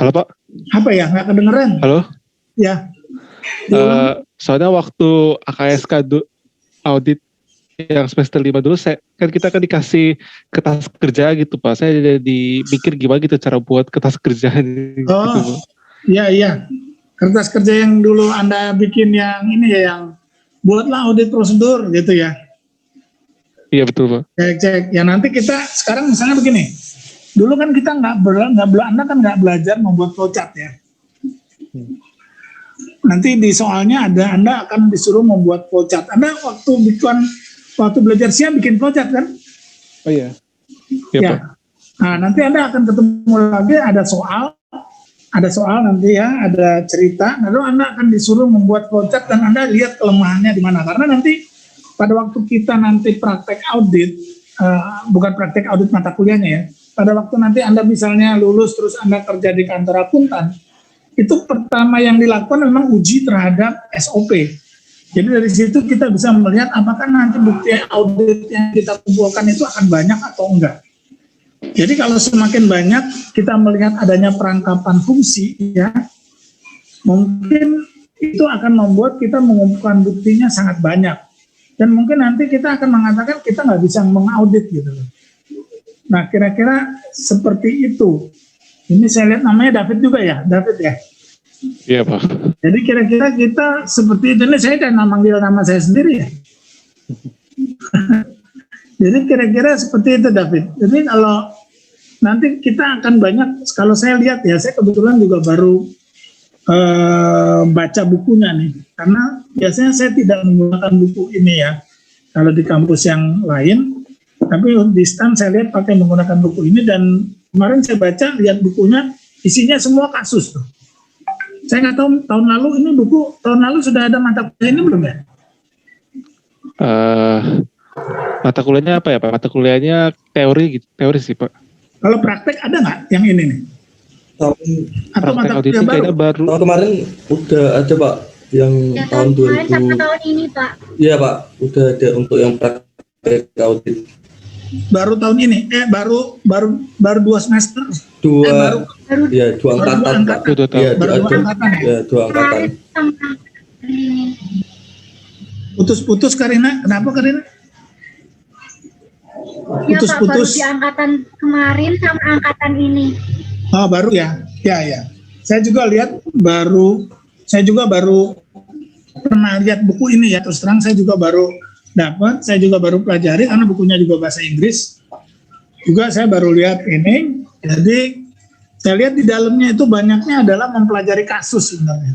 Halo Pak. Apa ya, nggak kedengeran? Halo. Ya. Soalnya waktu AKSK audit yang semester 5 dulu, kita kan dikasih kertas kerja gitu Pak. Saya jadi mikir gimana gitu cara buat kertas kerja gitu Pak. Iya. Kertas kerja yang dulu Anda bikin yang ini ya, yang buatlah audit prosedur gitu ya. Iya betul Pak. Cek. Ya nanti kita sekarang misalnya begini. Dulu kan kita Anda kan nggak belajar membuat flowchart ya. Nanti di soalnya Anda akan disuruh membuat flowchart. Anda waktu belajar SIA bikin flowchart kan? Oh iya. Iya Ya. Pak. Nah, nanti Anda akan ketemu lagi ada soal nanti ya, ada cerita. Lalu Anda akan disuruh membuat flowchart dan Anda lihat kelemahannya di mana. Karena nanti pada waktu kita nanti praktek audit, bukan praktek audit mata kuliahnya ya, pada waktu nanti Anda misalnya lulus terus Anda kerja di kantor akuntan, itu pertama yang dilakukan memang uji terhadap SOP. Jadi dari situ kita bisa melihat apakah nanti bukti audit yang kita kumpulkan itu akan banyak atau enggak. Jadi kalau semakin banyak kita melihat adanya perangkapan fungsi, ya, mungkin itu akan membuat kita mengumpulkan buktinya sangat banyak. Dan mungkin nanti kita akan mengatakan kita nggak bisa mengaudit gitu. Nah kira-kira seperti itu. Ini saya lihat namanya David juga ya, David ya. Iya Pak. Jadi kira-kira kita seperti itu. Ini saya kan manggil nama saya sendiri ya. Jadi kira-kira seperti itu David. Jadi kalau nanti kita akan banyak, kalau saya lihat ya, saya kebetulan juga baru baca bukunya nih. Karena biasanya saya tidak menggunakan buku ini ya. Kalau di kampus yang lain, tapi di STAN saya lihat pakai menggunakan buku ini, dan kemarin saya baca, lihat bukunya, isinya semua kasus tuh. Saya nggak tahu tahun lalu sudah ada mata kuliah ini belum ya? Mata kuliahnya apa ya Pak? Mata kuliahnya teori gitu, teori sih Pak. Kalau praktek ada nggak yang ini nih? Tahun, Atau Praktek mata auditing kuliah baru? kayaknya baru. tahun kemarin udah ada Pak, yang Ya, tahun kemarin sama 2000. tahun ini, Pak. Iya Pak, udah ada untuk yang praktek audit. Baru tahun ini? Baru 2 semester? Dua, baru Baru ya dua baru angkatan Pak. Itu 2 tahun. Iya, Baru dua ada. angkatan ya? Ya, dua angkatan. kemarin sama ini. Putus-putus Karina? Kenapa Karina? Ya, Pak, baru Putus-putus. di angkatan kemarin sama angkatan ini. Oh baru ya? Ya. Saya juga baru pernah lihat buku ini ya, terus terang saya juga baru pelajari karena bukunya juga bahasa Inggris. Juga saya baru lihat ini, jadi saya lihat di dalamnya itu banyaknya adalah mempelajari kasus sebenarnya.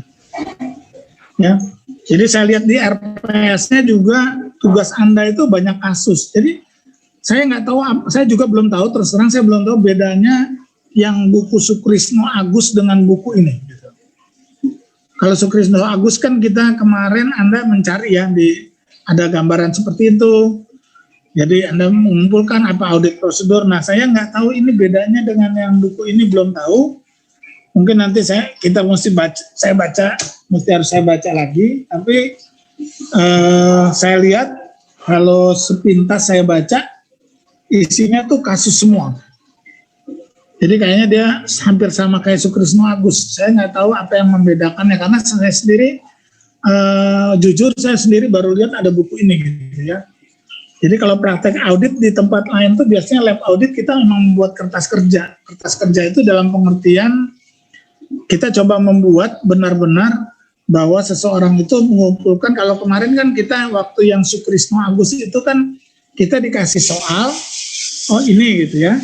Ya, jadi saya lihat di RPS-nya juga tugas Anda itu banyak kasus. Jadi saya nggak tahu, saya juga belum tahu, terus terang saya belum tahu bedanya yang buku Sukrisno Agus dengan buku ini. Gitu. Kalau Sukrisno Agus kan kita kemarin Anda mencari ya, ada gambaran seperti itu. Jadi Anda mengumpulkan apa audit prosedur. Nah saya nggak tahu ini bedanya dengan yang buku ini, belum tahu. Mungkin nanti harus saya baca lagi. Tapi saya lihat kalau sepintas saya baca isinya tuh kasus semua. Jadi kayaknya dia hampir sama kayak Sukrisno Agus. Saya nggak tahu apa yang membedakannya karena saya sendiri jujur saya sendiri baru lihat ada buku ini gitu ya. Jadi kalau praktek audit di tempat lain tuh biasanya lab audit kita memang membuat kertas kerja. Kertas kerja itu dalam pengertian kita coba membuat benar-benar bahwa seseorang itu mengumpulkan. Kalau kemarin kan kita waktu yang Sukrisno Agus itu kan kita dikasih soal, oh ini gitu ya,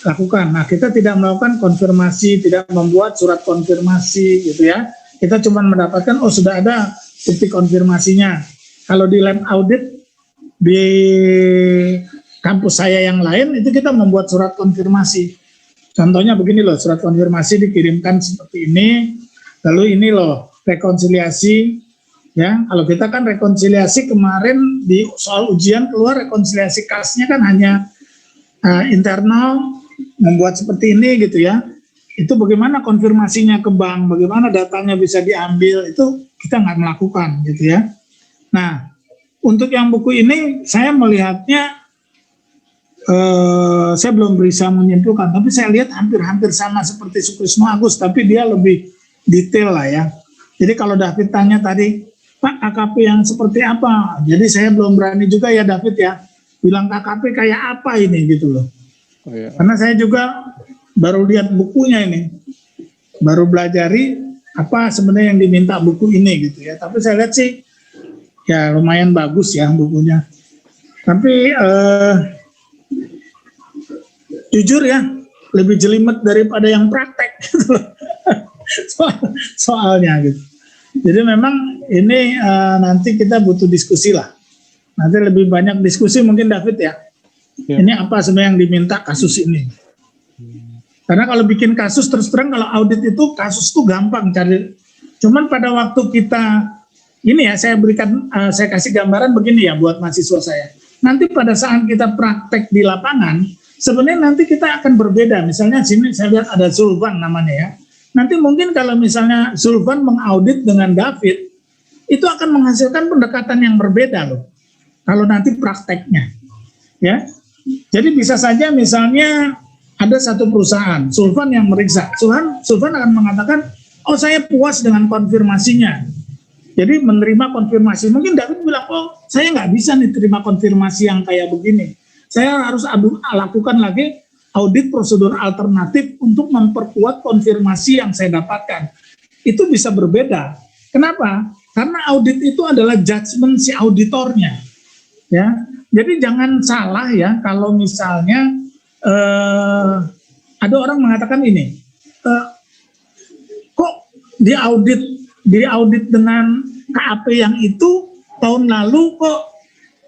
lakukan. Nah kita tidak melakukan konfirmasi, tidak membuat surat konfirmasi gitu ya. Kita cuma mendapatkan, oh sudah ada bukti konfirmasinya. Kalau di lab audit di kampus saya yang lain itu kita membuat surat konfirmasi. Contohnya begini loh, surat konfirmasi dikirimkan seperti ini, lalu ini loh rekonsiliasi. Ya, kalau kita kan rekonsiliasi kemarin di soal ujian keluar rekonsiliasi kasnya kan hanya internal membuat seperti ini gitu ya. Itu bagaimana konfirmasinya ke bank, bagaimana datanya bisa diambil, itu kita nggak melakukan gitu ya. Nah, untuk yang buku ini saya melihatnya saya belum bisa menyimpulkan, tapi saya lihat hampir-hampir sama seperti Sukrisno Agus, tapi dia lebih detail lah ya. Jadi kalau David tanya tadi, Pak KKP yang seperti apa? Jadi saya belum berani juga ya David ya, bilang KKP kayak apa ini gitu loh. Oh, iya. Karena saya juga baru lihat bukunya ini, baru belajari apa sebenarnya yang diminta buku ini gitu ya. Tapi saya lihat sih ya lumayan bagus ya bukunya. Tapi jujur ya lebih jelimet daripada yang praktek gitu. Soalnya gitu. Jadi memang ini nanti kita butuh diskusi lah. Nanti lebih banyak diskusi mungkin David ya. Ya. Ini apa sebenarnya yang diminta kasus ini. Karena kalau bikin kasus terus terang kalau audit itu kasus tuh gampang cari. Cuman pada waktu kita ini ya saya kasih gambaran begini ya buat mahasiswa saya. Nanti pada saat kita praktek di lapangan, sebenarnya nanti kita akan berbeda. Misalnya sini saya lihat ada Zulfan namanya ya. Nanti mungkin kalau misalnya Zulfan mengaudit dengan David, itu akan menghasilkan pendekatan yang berbeda loh. Kalau nanti prakteknya, ya. Jadi bisa saja misalnya ada satu perusahaan, Zulfan yang meriksa. Zulfan akan mengatakan, oh saya puas dengan konfirmasinya. Jadi menerima konfirmasi. Mungkin David bilang, oh saya nggak bisa nih terima konfirmasi yang kayak begini. Saya harus lakukan lagi audit prosedur alternatif untuk memperkuat konfirmasi yang saya dapatkan. Itu bisa berbeda. Kenapa? Karena audit itu adalah judgement si auditornya. Ya, jadi jangan salah ya kalau misalnya ada orang mengatakan ini, kok diaudit dengan KAP yang itu tahun lalu kok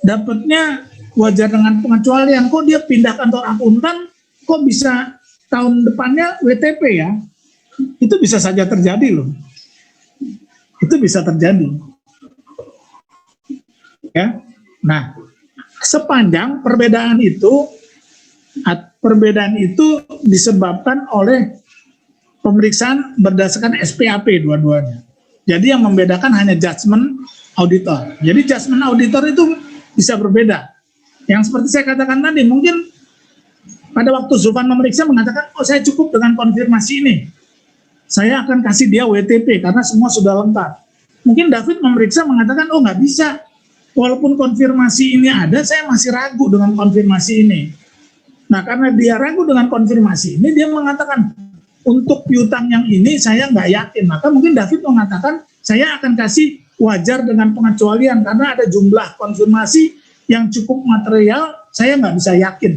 dapatnya wajar dengan pengecualian, kok dia pindah kantor akuntan, kok bisa tahun depannya WTP ya? Itu bisa saja terjadi loh. Itu bisa terjadi. Ya. Nah, sepanjang perbedaan itu Perbedaan itu disebabkan oleh pemeriksaan berdasarkan SPAP dua-duanya. Jadi yang membedakan hanya judgment auditor. Jadi judgment auditor itu bisa berbeda. Yang seperti saya katakan tadi, mungkin pada waktu Zulfan memeriksa mengatakan, oh saya cukup dengan konfirmasi ini. Saya akan kasih dia WTP karena semua sudah lengkap. Mungkin David memeriksa mengatakan, oh nggak bisa. Walaupun konfirmasi ini ada, saya masih ragu dengan konfirmasi ini. Nah karena dia ragu dengan konfirmasi ini, dia mengatakan, untuk piutang yang ini saya nggak yakin. Maka mungkin David mengatakan, saya akan kasih wajar dengan pengecualian karena ada jumlah konfirmasi yang cukup material, saya nggak bisa yakin.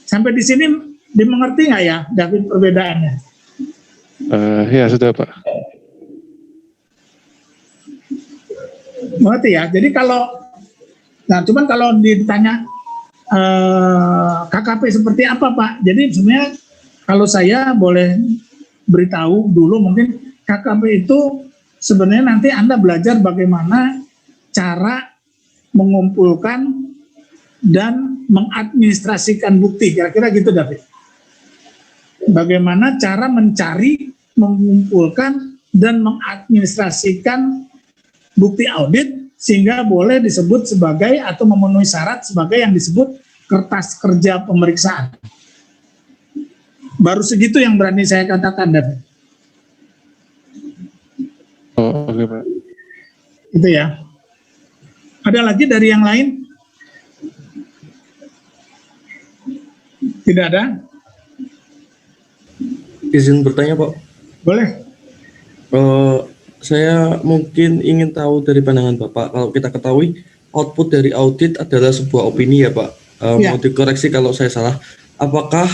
Sampai di sini dimengerti nggak ya, David, perbedaannya? Ya sudah Pak. Mengerti ya. Jadi cuman kalau ditanya KKP seperti apa Pak? Jadi sebenarnya kalau saya boleh beritahu dulu, mungkin KKP itu sebenarnya nanti Anda belajar bagaimana cara mengumpulkan dan mengadministrasikan bukti. Kira-kira gitu David. Bagaimana cara mencari, mengumpulkan, dan mengadministrasikan bukti audit sehingga boleh disebut sebagai atau memenuhi syarat sebagai yang disebut kertas kerja pemeriksaan. Baru segitu yang berani saya katakan, David. Oh, oke Pak. Itu ya. Ada lagi dari yang lain? Tidak ada? Izin bertanya Pak. Boleh. Saya mungkin ingin tahu dari pandangan Bapak, kalau kita ketahui output dari audit adalah sebuah opini ya Pak. Ya. Mau dikoreksi kalau saya salah. Apakah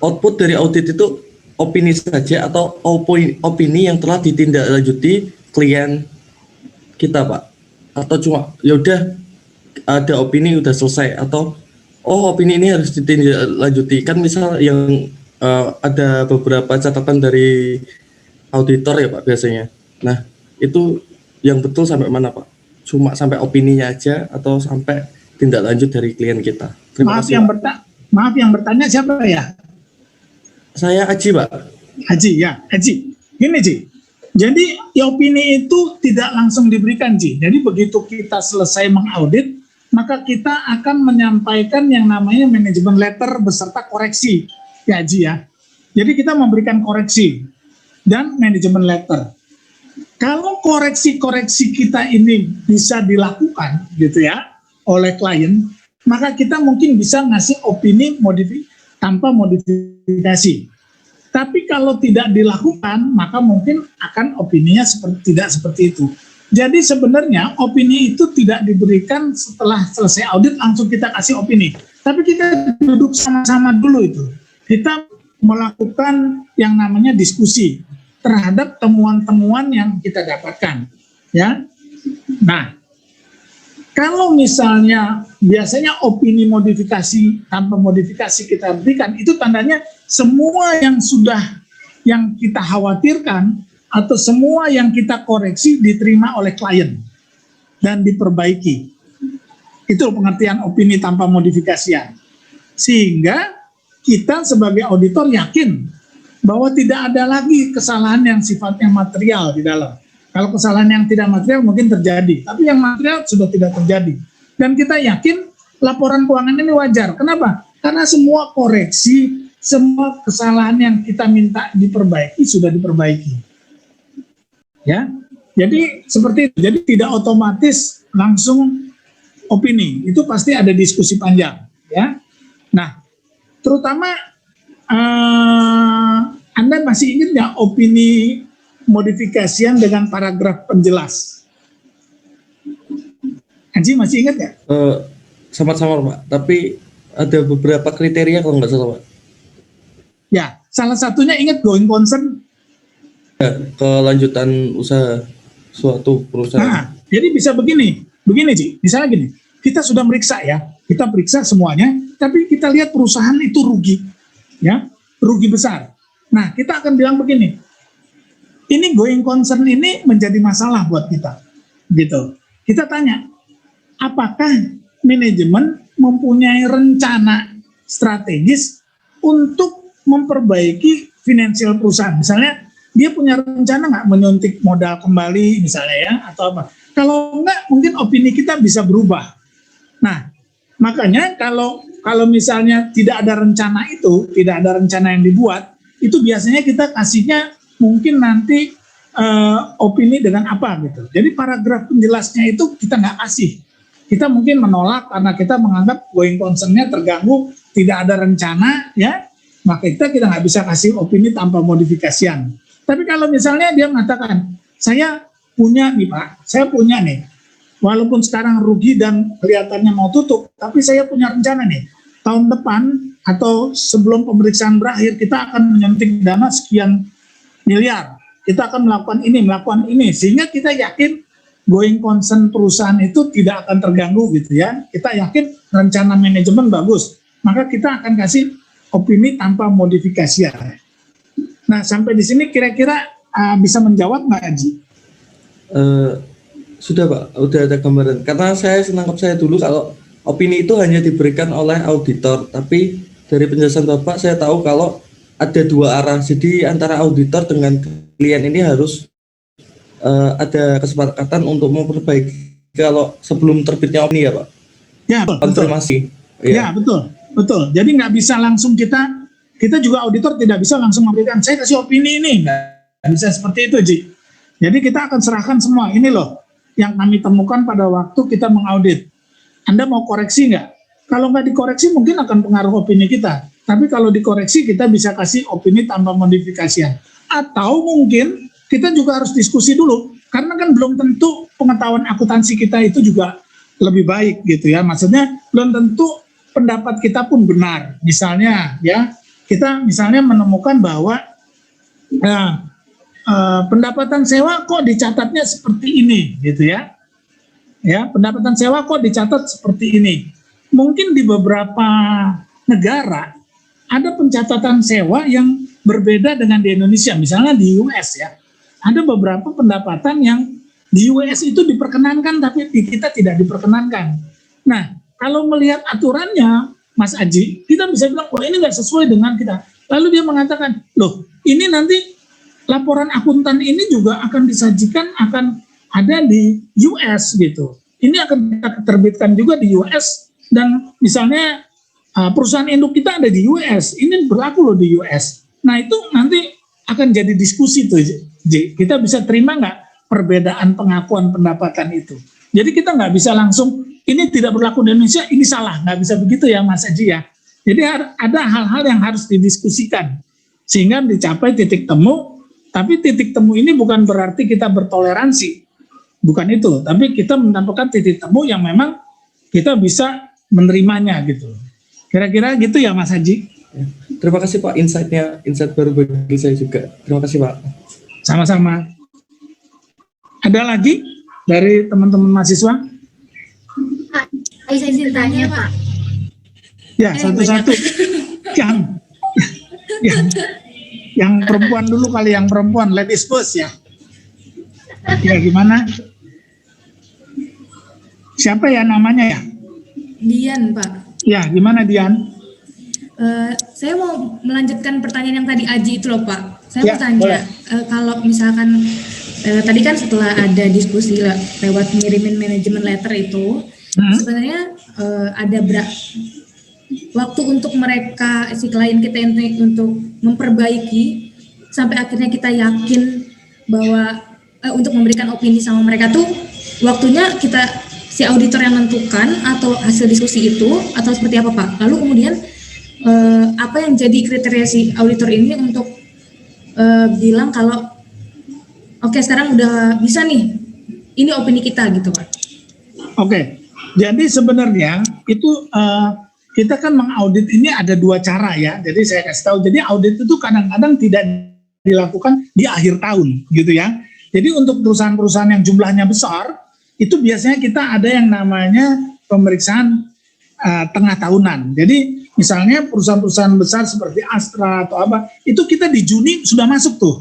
output dari audit itu opini saja atau opini yang telah ditindaklanjuti klien kita Pak? Atau cuma ya udah ada opini udah selesai, atau opini ini harus ditindaklanjuti? Kan misal yang ada beberapa catatan dari auditor ya Pak biasanya. Nah itu yang betul sampai mana Pak? Cuma sampai opininya aja atau sampai tindak lanjut dari klien kita? Terima kasih, Maaf yang bertanya siapa ya? Saya Aji Pak. Haji ya, Haji. Gini Ji, jadi ya opini itu tidak langsung diberikan Ji. Jadi begitu kita selesai mengaudit, maka kita akan menyampaikan yang namanya manajemen letter beserta koreksi ya Haji ya. Jadi kita memberikan koreksi dan manajemen letter. Kalau koreksi-koreksi kita ini bisa dilakukan gitu ya oleh klien, maka kita mungkin bisa ngasih opini tanpa modifikasi. Tapi kalau tidak dilakukan, maka mungkin akan opininya tidak seperti itu. Jadi sebenarnya opini itu tidak diberikan setelah selesai audit langsung kita kasih opini. Tapi kita duduk sama-sama dulu itu. Kita melakukan yang namanya diskusi terhadap temuan-temuan yang kita dapatkan. Ya. Nah, kalau misalnya biasanya opini modifikasi tanpa modifikasi kita berikan, itu tandanya semua yang kita khawatirkan atau semua yang kita koreksi diterima oleh klien dan diperbaiki. Itu pengertian opini tanpa modifikasian. Sehingga kita sebagai auditor yakin bahwa tidak ada lagi kesalahan yang sifatnya material di dalam. Kalau kesalahan yang tidak material mungkin terjadi, tapi yang material sudah tidak terjadi. Dan kita yakin laporan keuangan ini wajar. Kenapa? Karena semua koreksi, semua kesalahan yang kita minta diperbaiki sudah diperbaiki. Ya, jadi seperti itu. Jadi tidak otomatis langsung opini. Itu pasti ada diskusi panjang. Ya, nah, terutama Anda masih ingat nggak opini modifikasian dengan paragraf penjelas? Haji masih ingat nggak? Sama-sama Pak, tapi ada beberapa kriteria kalau nggak salah Pak. Ya, salah satunya ingat going concern. Ya, kelanjutan usaha suatu perusahaan. Nah, jadi bisa begini Ji, misalnya gini, kita sudah meriksa ya, kita periksa semuanya, tapi kita lihat perusahaan itu rugi, ya, rugi besar. Nah, kita akan bilang begini, ini going concern ini menjadi masalah buat kita, gitu. Kita tanya, apakah manajemen mempunyai rencana strategis untuk memperbaiki finansial perusahaan. Misalnya dia punya rencana nggak menyuntik modal kembali misalnya ya, atau apa. Kalau enggak, mungkin opini kita bisa berubah. Nah, makanya kalau misalnya tidak ada rencana itu, tidak ada rencana yang dibuat, itu biasanya kita kasihnya mungkin nanti opini dengan apa gitu. Jadi paragraf penjelasnya itu kita nggak kasih. Kita mungkin menolak karena kita menganggap going concern-nya terganggu, tidak ada rencana, ya, maka kita nggak bisa kasih opini tanpa modifikasian. Tapi kalau misalnya dia mengatakan, saya punya nih Pak, saya punya nih, walaupun sekarang rugi dan kelihatannya mau tutup, tapi saya punya rencana nih, tahun depan atau sebelum pemeriksaan berakhir, kita akan menyuntik dana sekian miliar, kita akan melakukan ini, sehingga kita yakin going concern perusahaan itu tidak akan terganggu gitu ya, kita yakin rencana manajemen bagus, maka kita akan kasih opini tanpa modifikasi. Nah, sampai di sini kira-kira bisa menjawab nggak, Haji? Sudah Pak, udah ada gambaran. Karena saya menangkap saya dulu kalau opini itu hanya diberikan oleh auditor, tapi dari penjelasan Bapak saya tahu kalau ada dua arah. Jadi antara auditor dengan klien ini harus ada kesepakatan untuk memperbaiki kalau sebelum terbitnya opini ya Pak. Ya, betul. Konfirmasi. Ya, betul. Jadi nggak bisa langsung kita juga auditor tidak bisa langsung memberikan saya kasih opini ini, nggak bisa seperti itu, Ji. Jadi kita akan serahkan semua, ini loh yang kami temukan pada waktu kita mengaudit. Anda mau koreksi nggak? Kalau nggak dikoreksi mungkin akan pengaruh opini kita. Tapi kalau dikoreksi kita bisa kasih opini tanpa modifikasian. Atau mungkin kita juga harus diskusi dulu. Karena kan belum tentu pengetahuan akuntansi kita itu juga lebih baik gitu ya. Maksudnya belum tentu pendapat kita pun benar. Misalnya ya, kita misalnya menemukan bahwa pendapatan sewa kok dicatatnya seperti ini gitu ya. Ya, pendapatan sewa kok dicatat seperti ini. Mungkin di beberapa negara ada pencatatan sewa yang berbeda dengan di Indonesia. Misalnya di US ya. Ada beberapa pendapatan yang di US itu diperkenankan tapi di kita tidak diperkenankan. Nah, kalau melihat aturannya Mas Aji, kita bisa bilang, oh ini nggak sesuai dengan kita. Lalu dia mengatakan, loh ini nanti laporan akuntan ini juga akan disajikan, akan ada di US gitu. Ini akan kita terbitkan juga di US, dan misalnya perusahaan induk kita ada di US, ini berlaku loh di US. Nah itu nanti akan jadi diskusi tuh, J. Kita bisa terima nggak perbedaan pengakuan pendapatan itu. Jadi kita nggak bisa langsung, ini tidak berlaku di Indonesia, ini salah. Nggak bisa begitu ya Mas Aji ya. Jadi ada hal-hal yang harus didiskusikan. Sehingga dicapai titik temu, tapi titik temu ini bukan berarti kita bertoleransi. Bukan itu, tapi kita menemukan titik temu yang memang kita bisa menerimanya gitu. Kira-kira gitu ya Mas Haji. Terima kasih Pak, insight baru bagi saya juga. Terima kasih Pak. Sama-sama. Ada lagi dari teman-teman mahasiswa? Pak, saya izin tanya Pak. Ya, satu-satu. yang perempuan dulu kali, yang perempuan, ladies first ya. Ya gimana? Siapa ya namanya ya? Dian, Pak. Ya, gimana Dian? Saya mau melanjutkan pertanyaan yang tadi Aji itu loh Pak. Saya Ya, mau tanya, boleh. kalau misalkan tadi kan setelah ada diskusi lewat ngirimin manajemen letter itu, sebenarnya ada waktu untuk mereka, si klien kita untuk memperbaiki sampai akhirnya kita yakin bahwa untuk memberikan opini sama mereka tuh waktunya kita si auditor yang menentukan atau hasil diskusi itu atau seperti apa Pak? Lalu kemudian apa yang jadi kriteria si auditor ini untuk bilang kalau oke, sekarang udah bisa nih, ini opini kita gitu Pak? Oke, jadi sebenarnya itu kita kan mengaudit ini ada dua cara ya. Jadi saya kasih tahu. Jadi audit itu kadang-kadang tidak dilakukan di akhir tahun gitu ya. Jadi untuk perusahaan-perusahaan yang jumlahnya besar, itu biasanya kita ada yang namanya pemeriksaan tengah tahunan. Jadi misalnya perusahaan-perusahaan besar seperti Astra atau apa, itu kita di Juni sudah masuk tuh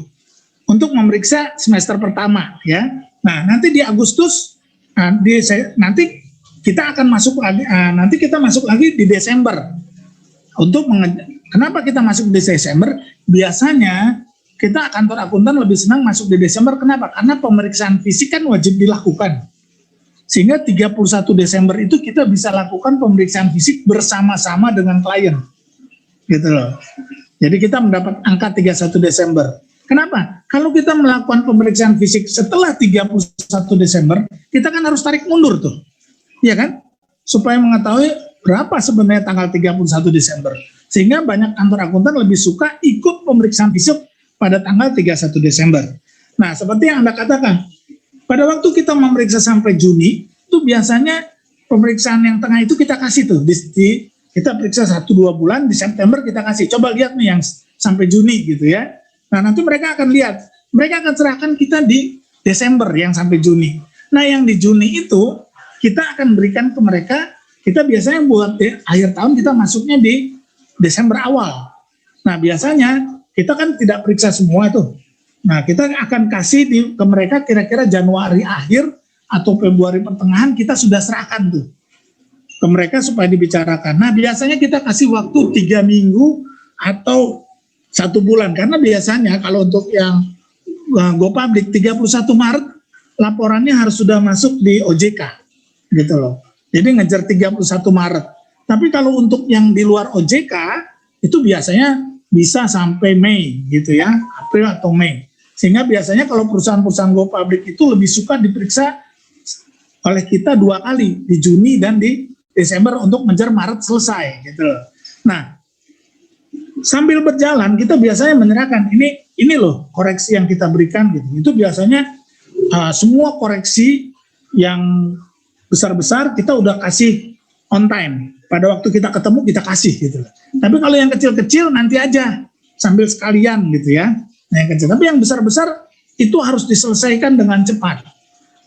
untuk memeriksa semester pertama ya. Nah nanti di Agustus, nanti kita akan masuk lagi, nanti kita masuk lagi di Desember Kenapa kita masuk di Desember? Biasanya kita kantor akuntan lebih senang masuk di Desember. Kenapa? Karena pemeriksaan fisik kan wajib dilakukan. Sehingga 31 Desember itu kita bisa lakukan pemeriksaan fisik bersama-sama dengan klien. Gitu loh. Jadi kita mendapat angka 31 Desember. Kenapa? Kalau kita melakukan pemeriksaan fisik setelah 31 Desember, kita kan harus tarik mundur tuh. Iya kan? Supaya mengetahui berapa sebenarnya tanggal 31 Desember. Sehingga banyak kantor akuntan lebih suka ikut pemeriksaan fisik pada tanggal 31 Desember. Nah, seperti yang Anda katakan, pada waktu kita memeriksa sampai Juni, itu biasanya pemeriksaan yang tengah itu kita kasih tuh. Kita periksa 1-2 bulan, di September kita kasih. Coba lihat nih yang sampai Juni gitu ya. Nah, nanti mereka akan lihat. Mereka akan serahkan kita di Desember yang sampai Juni. Nah, yang di Juni itu kita akan berikan ke mereka. Kita biasanya buat akhir tahun kita masuknya di Desember awal. Nah, biasanya kita kan tidak periksa semua tuh. Nah, kita akan kasih ke mereka kira-kira Januari akhir atau Februari pertengahan kita sudah serahkan tuh ke mereka supaya dibicarakan. Nah, biasanya kita kasih waktu 3 minggu atau 1 bulan. Karena biasanya kalau untuk yang Go Public 31 Maret laporannya harus sudah masuk di OJK. Gitu loh. Jadi ngejar 31 Maret. Tapi kalau untuk yang di luar OJK itu biasanya bisa sampai Mei gitu ya, April atau Mei. Sehingga biasanya kalau perusahaan-perusahaan Go Public itu lebih suka diperiksa oleh kita 2 kali, di Juni dan di Desember untuk ngejar Maret selesai gitu loh. Nah, sambil berjalan kita biasanya menyerahkan ini loh koreksi yang kita berikan gitu. Itu biasanya semua koreksi yang besar-besar kita udah kasih on time. Pada waktu kita ketemu kita kasih gitu. Tapi kalau yang kecil-kecil nanti aja sambil sekalian gitu ya. Nah, yang kecil. Tapi yang besar-besar itu harus diselesaikan dengan cepat.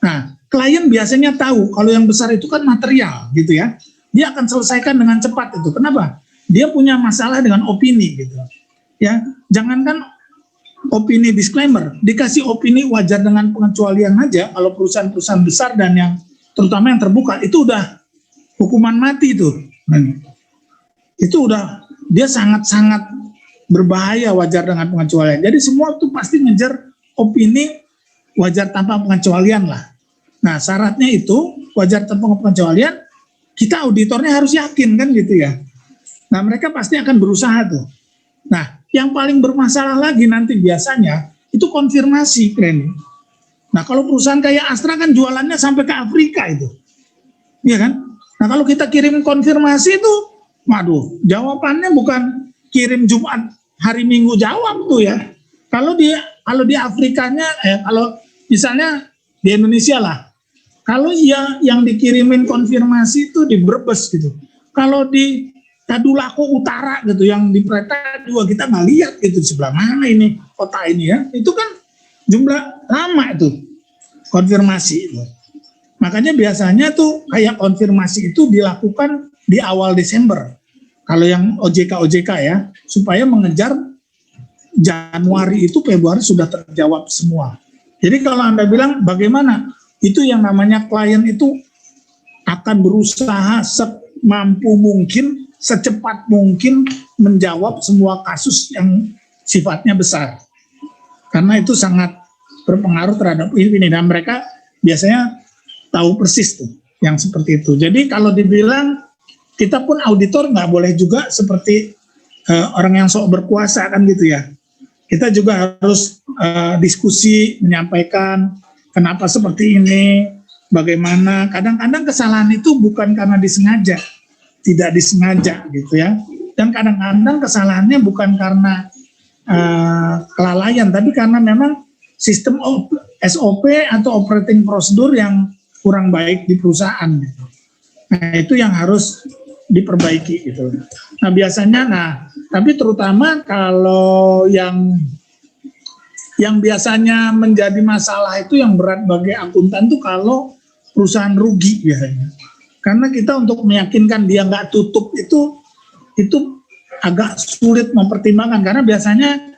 Nah, klien biasanya tahu kalau yang besar itu kan material gitu ya. Dia akan selesaikan dengan cepat itu. Kenapa? Dia punya masalah dengan opini gitu. Ya, jangankan opini disclaimer, dikasih opini wajar dengan pengecualian aja. Kalau perusahaan-perusahaan besar dan yang terutama yang terbuka itu udah hukuman mati itu. Itu udah dia sangat-sangat berbahaya wajar dengan pengecualian. Jadi semua itu pasti ngejar opini wajar tanpa pengecualian lah. Nah, syaratnya itu wajar tanpa pengecualian, kita auditornya harus yakin kan gitu ya. Nah, mereka pasti akan berusaha tuh. Nah, yang paling bermasalah lagi nanti biasanya itu konfirmasi, keren. Nah, kalau perusahaan kayak Astra kan jualannya sampai ke Afrika itu. Iya kan? Nah, kalau kita kirim konfirmasi itu, waduh, jawabannya bukan kirim Jumat hari Minggu jawab tuh ya. Kalau di Afrikanya, kalau misalnya di Indonesia lah, kalau yang dikirimin konfirmasi itu di Brebes gitu. Kalau di Tadulako Utara gitu, yang di Preta juga kita nggak lihat gitu sebelah mana ini kota ini ya. Itu kan jumlah lama itu konfirmasi itu. Makanya biasanya tuh kayak konfirmasi itu dilakukan di awal Desember. Kalau yang OJK ya, supaya mengejar Januari itu Februari sudah terjawab semua. Jadi kalau Anda bilang bagaimana? Itu yang namanya klien itu akan berusaha semampu mungkin, secepat mungkin menjawab semua kasus yang sifatnya besar. Karena itu sangat berpengaruh terhadap ini. Dan mereka biasanya tahu persis tuh yang seperti itu. Jadi kalau dibilang kita pun auditor nggak boleh juga seperti orang yang sok berkuasa kan gitu ya. Kita juga harus diskusi, menyampaikan kenapa seperti ini, bagaimana. Kadang-kadang kesalahan itu bukan karena disengaja, tidak disengaja gitu ya. Dan kadang-kadang kesalahannya bukan karena kelalaian, tapi karena memang sistem SOP atau operating prosedur yang kurang baik di perusahaan gitu. Nah, itu yang harus diperbaiki gitu. Nah, biasanya tapi terutama kalau yang biasanya menjadi masalah itu yang berat bagi akuntan tuh kalau perusahaan rugi biasanya. Karena kita untuk meyakinkan dia nggak tutup itu agak sulit mempertimbangkan, karena biasanya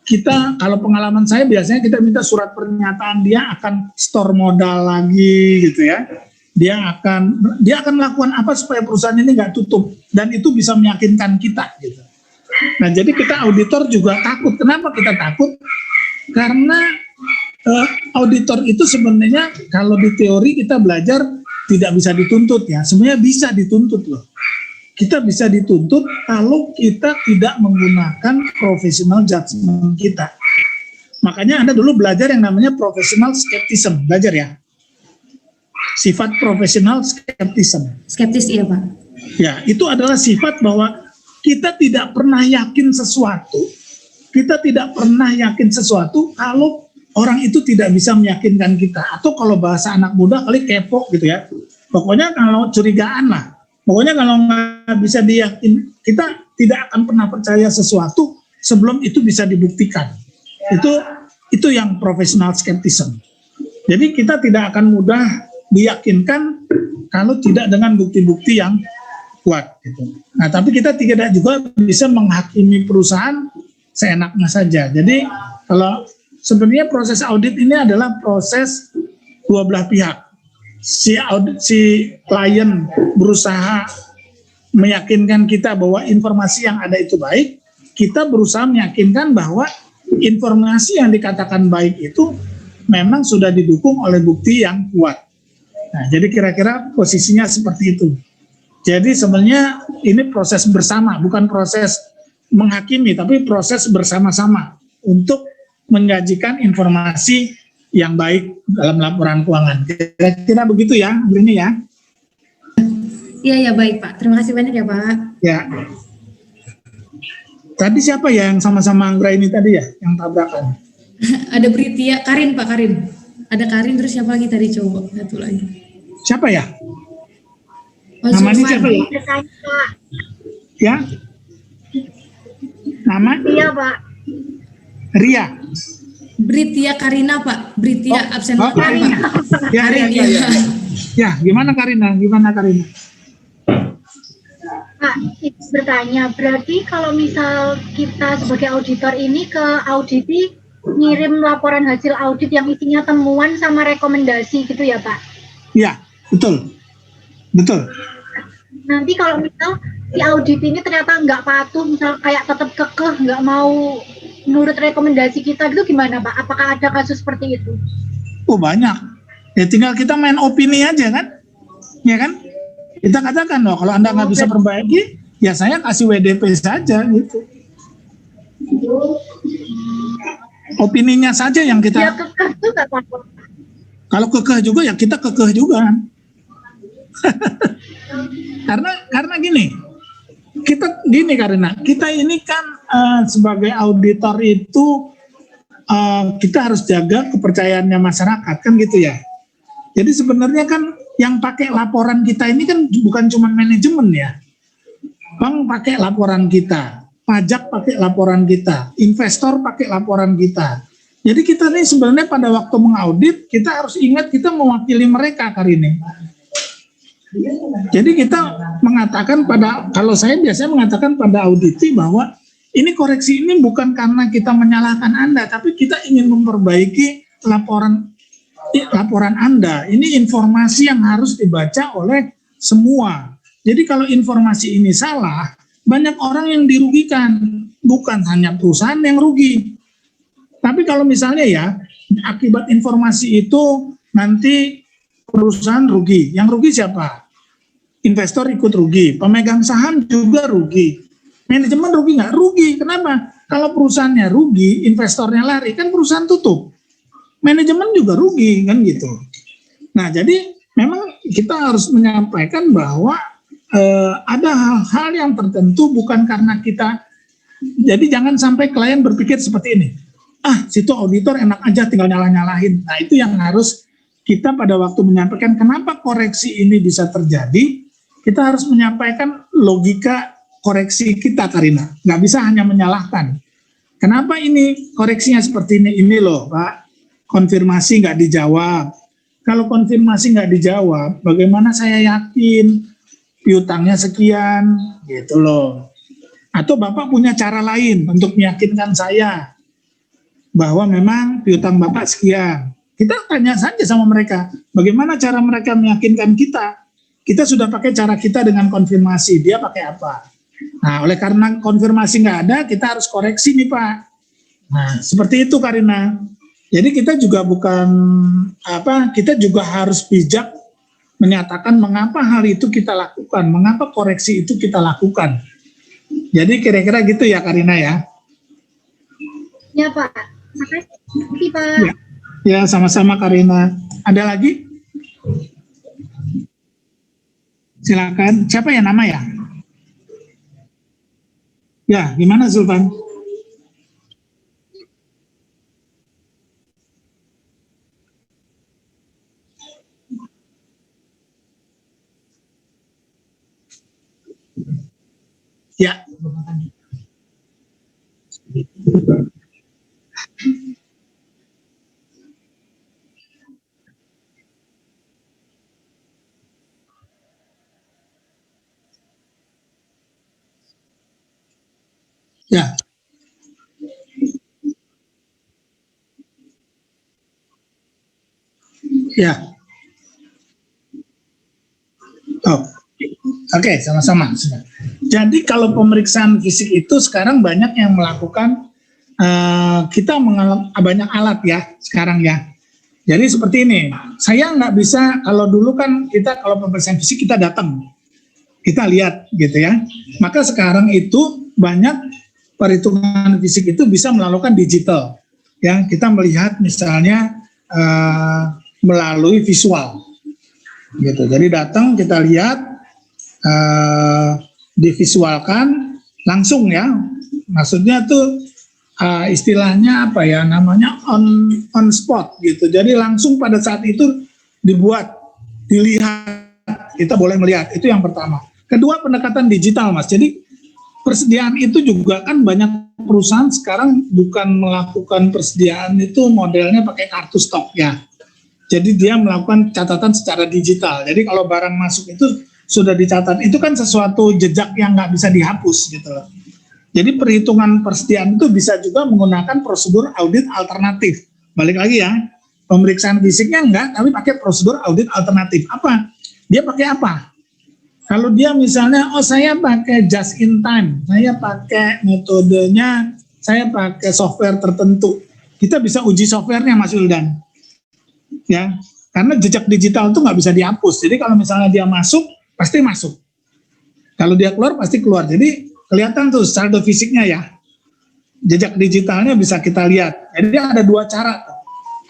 kita, kalau pengalaman saya biasanya kita minta surat pernyataan dia akan store modal lagi gitu ya. dia akan melakukan apa supaya perusahaan ini nggak tutup, dan itu bisa meyakinkan kita gitu. Nah, jadi kita auditor juga takut. Kenapa kita takut? Karena auditor itu sebenarnya kalau di teori kita belajar tidak bisa dituntut ya. Sebenarnya bisa dituntut loh. Kita bisa dituntut kalau kita tidak menggunakan professional judgment kita. Makanya Anda dulu belajar yang namanya professional skepticism, belajar ya. Sifat professional skepticism. Skeptis iya Pak. Ya, itu adalah sifat bahwa kita tidak pernah yakin sesuatu. Kita tidak pernah yakin sesuatu kalau orang itu tidak bisa meyakinkan kita. Atau kalau bahasa anak muda kali kepo gitu ya. Pokoknya kalau curigaan lah. Pokoknya kalau nggak bisa diyakin, kita tidak akan pernah percaya sesuatu sebelum itu bisa dibuktikan. Itu yang professional skepticism. Jadi kita tidak akan mudah diyakinkan kalau tidak dengan bukti-bukti yang kuat gitu. Nah, tapi kita tidak juga bisa menghakimi perusahaan seenaknya saja. Jadi kalau sebenarnya proses audit ini adalah proses dua belah pihak. Si klien berusaha meyakinkan kita bahwa informasi yang ada itu baik, kita berusaha meyakinkan bahwa informasi yang dikatakan baik itu memang sudah didukung oleh bukti yang kuat. Nah, jadi kira-kira posisinya seperti itu. Jadi sebenarnya ini proses bersama, bukan proses menghakimi, tapi proses bersama-sama untuk menyajikan informasi yang baik dalam laporan keuangan. Kira-kira begitu ya, ini ya. Iya, ya baik Pak. Terima kasih banyak ya Pak. Ya. Tadi siapa ya yang sama-sama Anggra ini tadi ya, yang tabrakan? Ada Britia, Karin Pak, Karin. Ada Karin, terus siapa lagi tadi coba? Satu lagi. Siapa ya? Oh, Namanya Zulfan. siapa ya? Bertanya, Ya? Nama? iya Pak. Ria. Britia Karina Pak. Britia absen oh, Pak. Karina. Ya, Karin, ya, ya, ya. Ya, gimana Karina? Gimana Karina? Pak, itu bertanya, berarti kalau misal kita sebagai auditor ini ke auditi ngirim laporan hasil audit yang isinya temuan sama rekomendasi gitu ya Pak? Ya, betul. Betul. Nanti kalau misal si audit ini ternyata nggak patuh, misal kayak tetap kekeh, nggak mau menurut rekomendasi kita gitu gimana Pak? Apakah ada kasus seperti itu? Oh banyak. Ya tinggal kita main opini aja kan? Ya kan? Kita katakan loh kalau Anda nggak bisa perbaiki, ya saya kasih WDP saja gitu. Opininya saja yang kita. Ya kekeh juga Pak. Kalau kekeh juga ya kita kekeh juga. karena gini, karena kita ini kan sebagai auditor itu kita harus jaga kepercayaannya masyarakat kan gitu ya. Jadi sebenarnya kan yang pakai laporan kita ini kan bukan cuma manajemen ya. Bank pakai laporan kita, pajak pakai laporan kita, investor pakai laporan kita. Jadi kita ini sebenarnya pada waktu mengaudit kita harus ingat kita mewakili mereka kali ini. Jadi kita mengatakan kalau saya biasanya mengatakan pada auditi bahwa ini koreksi ini bukan karena kita menyalahkan Anda, tapi kita ingin memperbaiki laporan Anda. Ini informasi yang harus dibaca oleh semua. Jadi kalau informasi ini salah, banyak orang yang dirugikan, bukan hanya perusahaan yang rugi. Tapi kalau misalnya ya, akibat informasi itu nanti perusahaan rugi. Yang rugi siapa? Investor ikut rugi, pemegang saham juga rugi. Manajemen rugi nggak? Rugi. Kenapa? Kalau perusahaannya rugi, investornya lari, kan perusahaan tutup. Manajemen juga rugi, kan gitu. Nah, jadi memang kita harus menyampaikan bahwa ada hal-hal yang tertentu bukan karena kita. Jadi jangan sampai klien berpikir seperti ini. Situ auditor enak aja tinggal nyalah-nyalahin. Nah, itu yang harus kita pada waktu menyampaikan kenapa koreksi ini bisa terjadi. Kita harus menyampaikan logika koreksi kita, Karina. Nggak bisa hanya menyalahkan. Kenapa ini koreksinya seperti ini? Ini loh, Pak. Konfirmasi nggak dijawab. Kalau konfirmasi nggak dijawab, bagaimana saya yakin piutangnya sekian, gitu loh. Atau Bapak punya cara lain untuk meyakinkan saya bahwa memang piutang Bapak sekian. Kita tanya saja sama mereka, bagaimana cara mereka meyakinkan kita. Kita sudah pakai cara kita dengan konfirmasi, dia pakai apa. Nah, oleh karena konfirmasi nggak ada, kita harus koreksi nih Pak. Nah, seperti itu Karina. Jadi kita juga kita juga harus bijak menyatakan mengapa hal itu kita lakukan, mengapa koreksi itu kita lakukan. Jadi kira-kira gitu ya Karina ya. Ya Pak, makasih Pak. Ya, sama-sama Karina. Ada lagi? Silakan. Siapa ya nama ya? Ya, gimana Zulfan? Ya. Ya. Ya. Oh. Oke, sama-sama. Jadi kalau pemeriksaan fisik itu sekarang banyak yang melakukan, kita mengalami banyak alat ya sekarang ya. Jadi seperti ini, saya nggak bisa, kalau dulu kan kita kalau pemeriksaan fisik kita datang, kita lihat gitu ya. Maka sekarang itu banyak perhitungan fisik itu bisa melakukan digital. Ya, kita melihat misalnya melalui visual. Gitu. Jadi datang kita lihat, divisualkan langsung ya, maksudnya tuh istilahnya apa ya namanya on spot gitu. Jadi langsung pada saat itu dibuat, dilihat, kita boleh melihat, itu yang pertama. Kedua, pendekatan digital Mas. Jadi persediaan itu juga kan banyak perusahaan sekarang bukan melakukan persediaan itu modelnya pakai kartu stok ya. Jadi dia melakukan catatan secara digital. Jadi kalau barang masuk itu sudah dicatat, itu kan sesuatu jejak yang nggak bisa dihapus gitu loh. Jadi perhitungan persediaan itu bisa juga menggunakan prosedur audit alternatif. Balik lagi ya, pemeriksaan fisiknya enggak, tapi pakai prosedur audit alternatif. Apa? Dia pakai apa? Kalau dia misalnya, saya pakai just in time, saya pakai metodenya, saya pakai software tertentu. Kita bisa uji softwarenya Mas Wildan. Ya, karena jejak digital itu nggak bisa dihapus. Jadi kalau misalnya dia masuk, pasti masuk. Kalau dia keluar, pasti keluar. Jadi kelihatan tuh saldo fisiknya ya. Jejak digitalnya bisa kita lihat. Jadi ada dua cara.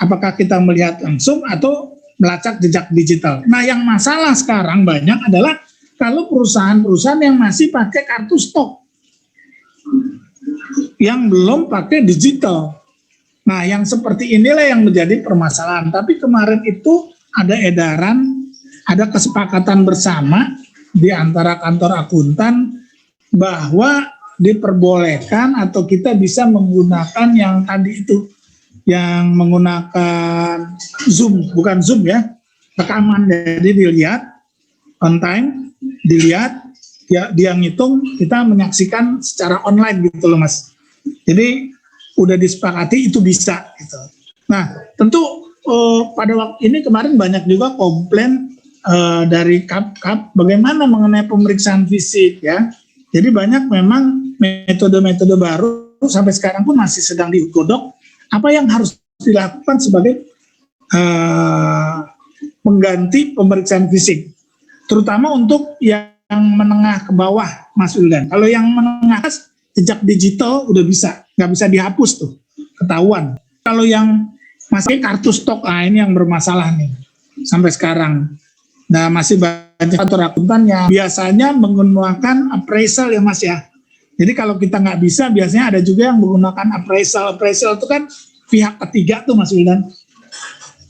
Apakah kita melihat langsung atau melacak jejak digital. Nah yang masalah sekarang banyak adalah kalau perusahaan-perusahaan yang masih pakai kartu stok. Yang belum pakai digital. Nah yang seperti inilah yang menjadi permasalahan. Tapi kemarin itu ada edaran, ada kesepakatan bersama di antara kantor akuntan bahwa diperbolehkan atau kita bisa menggunakan yang tadi itu, yang menggunakan Zoom, bukan Zoom ya, rekaman. Jadi dilihat on time, dilihat dia ngitung, kita menyaksikan secara online gitu loh Mas. Jadi udah disepakati itu bisa gitu. Nah tentu pada waktu ini kemarin banyak juga komplain dari KAP bagaimana mengenai pemeriksaan fisik ya. Jadi banyak memang metode-metode baru sampai sekarang pun masih sedang digodok. Apa yang harus dilakukan sebagai pengganti pemeriksaan fisik, terutama untuk yang menengah ke bawah, Mas Wildan. Kalau yang menengah jejak digital udah bisa, nggak bisa dihapus tuh, ketahuan. Kalau yang masih kartu stok, ini yang bermasalah nih sampai sekarang. Nah masih banyak kantor akuntan yang biasanya menggunakan appraisal ya Mas ya. Jadi kalau kita nggak bisa, biasanya ada juga yang menggunakan appraisal. Appraisal itu kan pihak ketiga tuh Mas Wildan.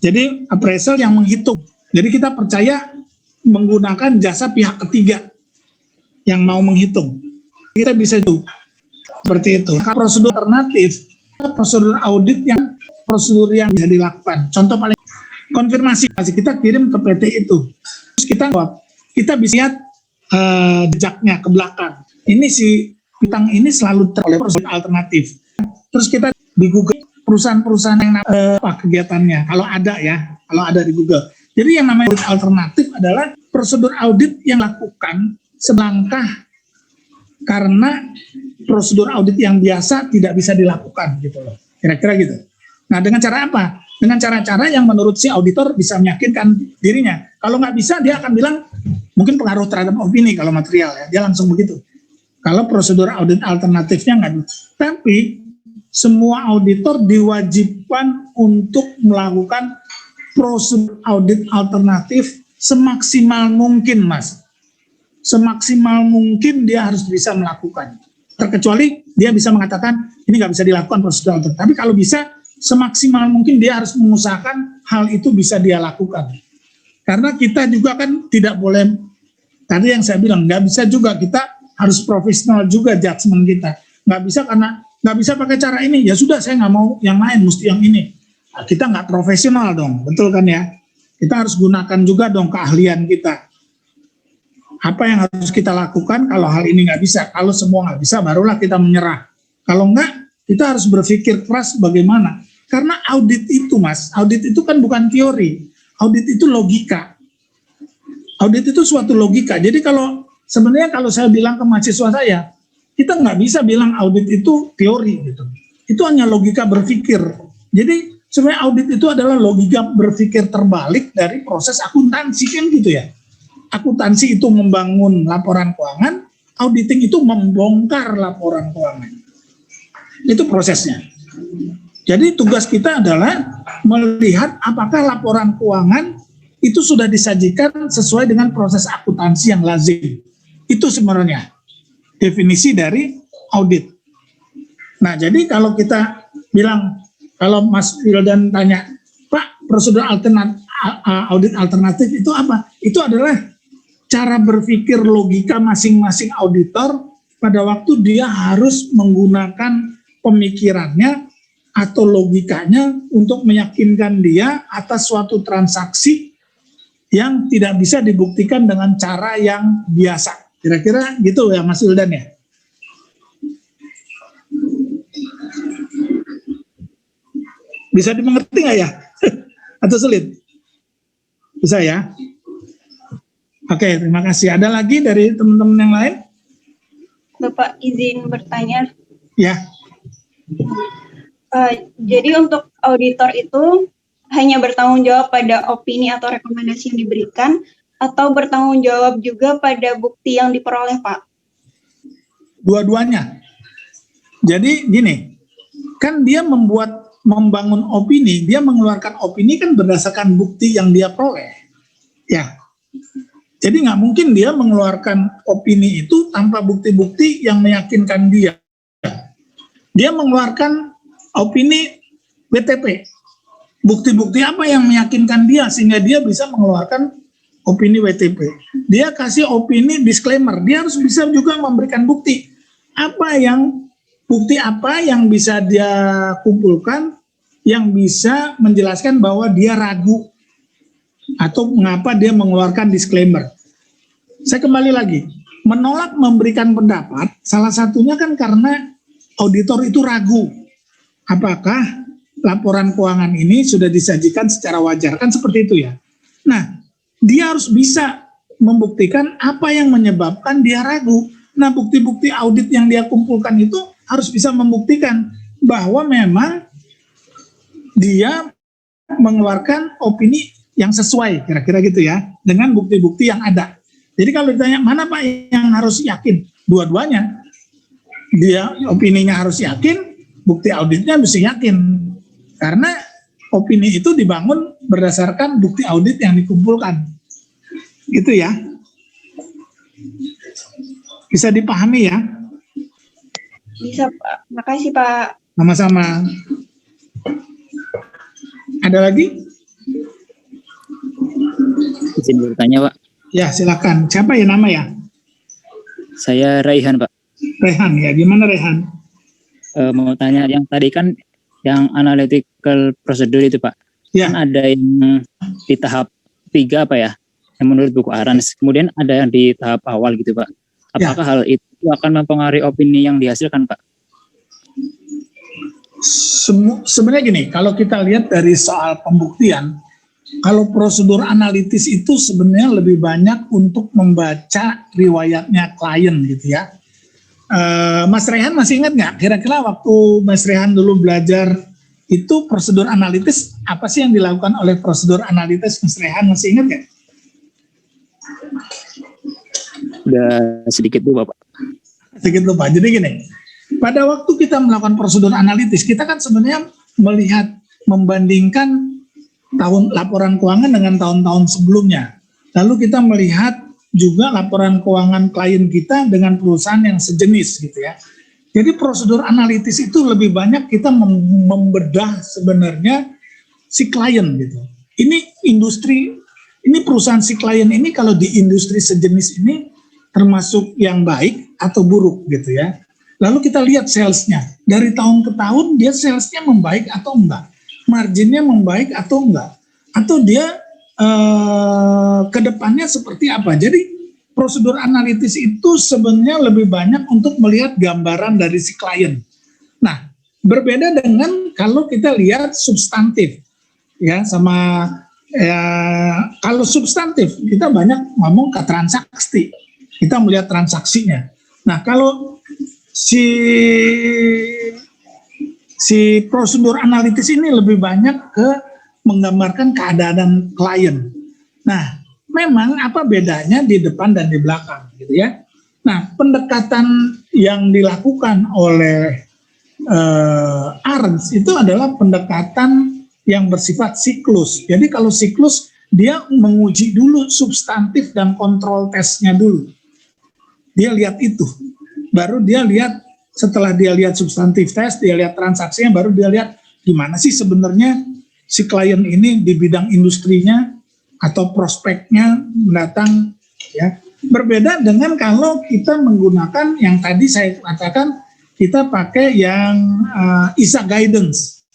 Jadi appraisal yang menghitung. Jadi kita percaya menggunakan jasa pihak ketiga yang mau menghitung. Kita bisa itu seperti itu. Nah, prosedur alternatif, prosedur audit yang prosedur yang bisa dilakukan. Contoh paling konfirmasi kita kirim ke PT itu. Terus kita jawab, kita bisa lihat jejaknya ke belakang. Ini si bintang ini selalu oleh prosedur alternatif. Terus kita di Google perusahaan-perusahaan yang apa kegiatannya, kalau ada di Google. Jadi yang namanya audit alternatif adalah prosedur audit yang lakukan selangkah karena prosedur audit yang biasa tidak bisa dilakukan gitu loh. Kira-kira gitu. Nah, dengan cara apa? Dengan cara-cara yang menurut si auditor bisa meyakinkan dirinya. Kalau nggak bisa, dia akan bilang mungkin pengaruh terhadap opini kalau material ya. Dia langsung begitu. Kalau prosedur audit alternatifnya nggak bisa. Tapi semua auditor diwajibkan untuk melakukan prosedur audit alternatif semaksimal mungkin, Mas. Semaksimal mungkin dia harus bisa melakukan. Terkecuali dia bisa mengatakan ini nggak bisa dilakukan prosedur alternatif. Tapi kalau bisa, semaksimal mungkin dia harus mengusahakan hal itu bisa dia lakukan. Karena kita juga kan tidak boleh, tadi yang saya bilang, nggak bisa juga, kita harus profesional juga judgement kita. Nggak bisa karena nggak bisa pakai cara ini, ya sudah saya nggak mau yang lain, mesti yang ini. Nah, kita nggak profesional dong, betul kan ya? Kita harus gunakan juga dong keahlian kita. Apa yang harus kita lakukan kalau hal ini nggak bisa? Kalau semua nggak bisa, barulah kita menyerah. Kalau nggak, kita harus berpikir keras bagaimana. Karena audit itu, Mas, audit itu kan bukan teori. Audit itu logika. Audit itu suatu logika. Jadi sebenarnya kalau saya bilang ke mahasiswa saya, kita nggak bisa bilang audit itu teori gitu. Itu hanya logika berpikir. Jadi sebenarnya audit itu adalah logika berpikir terbalik dari proses akuntansi kan gitu ya. Akuntansi itu membangun laporan keuangan, auditing itu membongkar laporan keuangan. Itu prosesnya. Jadi tugas kita adalah melihat apakah laporan keuangan itu sudah disajikan sesuai dengan proses akuntansi yang lazim. Itu sebenarnya definisi dari audit. Nah, jadi kalau kita bilang, kalau Mas Wildan tanya, Pak, prosedur audit alternatif itu apa? Itu adalah cara berpikir logika masing-masing auditor pada waktu dia harus menggunakan pemikirannya atau logikanya untuk meyakinkan dia atas suatu transaksi yang tidak bisa dibuktikan dengan cara yang biasa. Kira-kira gitu ya Mas Wildan ya? Bisa dimengerti nggak ya? Atau sulit? Bisa ya? Oke, terima kasih. Ada lagi dari teman-teman yang lain? Bapak izin bertanya. Ya. Jadi untuk auditor itu hanya bertanggung jawab pada opini atau rekomendasi yang diberikan, atau bertanggung jawab juga pada bukti yang diperoleh, Pak? Dua-duanya. Jadi gini, kan dia membangun opini, dia mengeluarkan opini kan berdasarkan bukti yang dia peroleh. Ya. Jadi nggak mungkin dia mengeluarkan opini itu tanpa bukti-bukti yang meyakinkan dia. Dia mengeluarkan opini WTP. Bukti-bukti apa yang meyakinkan dia sehingga dia bisa mengeluarkan opini WTP. Dia kasih opini disclaimer. Dia harus bisa juga memberikan bukti. Bukti apa yang bisa dia kumpulkan yang bisa menjelaskan bahwa dia ragu atau mengapa dia mengeluarkan disclaimer. Saya kembali lagi, menolak memberikan pendapat salah satunya kan karena auditor itu ragu apakah laporan keuangan ini sudah disajikan secara wajar, kan seperti itu ya. Nah, dia harus bisa membuktikan apa yang menyebabkan dia ragu. Nah, bukti-bukti audit yang dia kumpulkan itu harus bisa membuktikan bahwa memang dia mengeluarkan opini yang sesuai, kira-kira gitu ya, dengan bukti-bukti yang ada. Jadi kalau ditanya, mana Pak yang harus yakin? Dua-duanya. Dia opininya harus yakin, bukti auditnya mesti yakin. Karena opini itu dibangun berdasarkan bukti audit yang dikumpulkan. Gitu ya. Bisa dipahami ya? Bisa, Pak. Makasih, Pak. Sama-sama. Ada lagi? Izin bertanya, Pak. Ya, silakan. Siapa ya nama ya? Saya Raihan, Pak. Rehan ya. Gimana Rehan? Mau tanya, yang tadi kan yang analytical procedure itu, Pak. Ya. Kan ada yang di tahap 3 apa ya? Yang menurut buku Arans. Kemudian ada yang di tahap awal gitu, Pak. Apakah hal itu akan mempengaruhi opini yang dihasilkan, Pak? Sebenarnya gini, kalau kita lihat dari soal pembuktian, kalau prosedur analitis itu sebenarnya lebih banyak untuk membaca riwayatnya klien gitu ya. Mas Rehan masih ingat nggak? Kira-kira waktu Mas Rehan dulu belajar itu prosedur analitis, apa sih yang dilakukan oleh prosedur analitis? Mas Rehan masih ingat nggak? Udah sedikit dulu Bapak. Sedikit lupa. Jadi gini, pada waktu kita melakukan prosedur analitis, kita kan sebenarnya melihat, membandingkan laporan keuangan dengan tahun-tahun sebelumnya. Lalu kita melihat juga laporan keuangan klien kita dengan perusahaan yang sejenis gitu ya. Jadi prosedur analitis itu lebih banyak kita membedah sebenarnya si klien gitu. Ini industri, ini perusahaan si klien ini kalau di industri sejenis ini termasuk yang baik atau buruk gitu ya. Lalu kita lihat salesnya, dari tahun ke tahun dia salesnya membaik atau enggak, marginnya membaik atau enggak, atau dia kedepannya seperti apa. Jadi prosedur analitis itu sebenarnya lebih banyak untuk melihat gambaran dari si klien. Nah, berbeda dengan kalau kita lihat substantif, ya sama ya, kalau substantif kita banyak ngomong ke transaksi, kita melihat transaksinya. Nah, kalau si prosedur analitis ini lebih banyak ke menggambarkan keadaan klien. Nah, memang apa bedanya di depan dan di belakang gitu ya. Nah, pendekatan yang dilakukan oleh Arens itu adalah pendekatan yang bersifat siklus. Jadi kalau siklus dia menguji dulu substantif dan kontrol tesnya dulu. Dia lihat itu. Baru dia lihat, setelah dia lihat substantif tes, dia lihat transaksinya, baru dia lihat gimana sih sebenarnya si klien ini di bidang industrinya atau prospeknya mendatang ya. Berbeda dengan kalau kita menggunakan yang tadi saya katakan, kita pakai yang ISA guidance,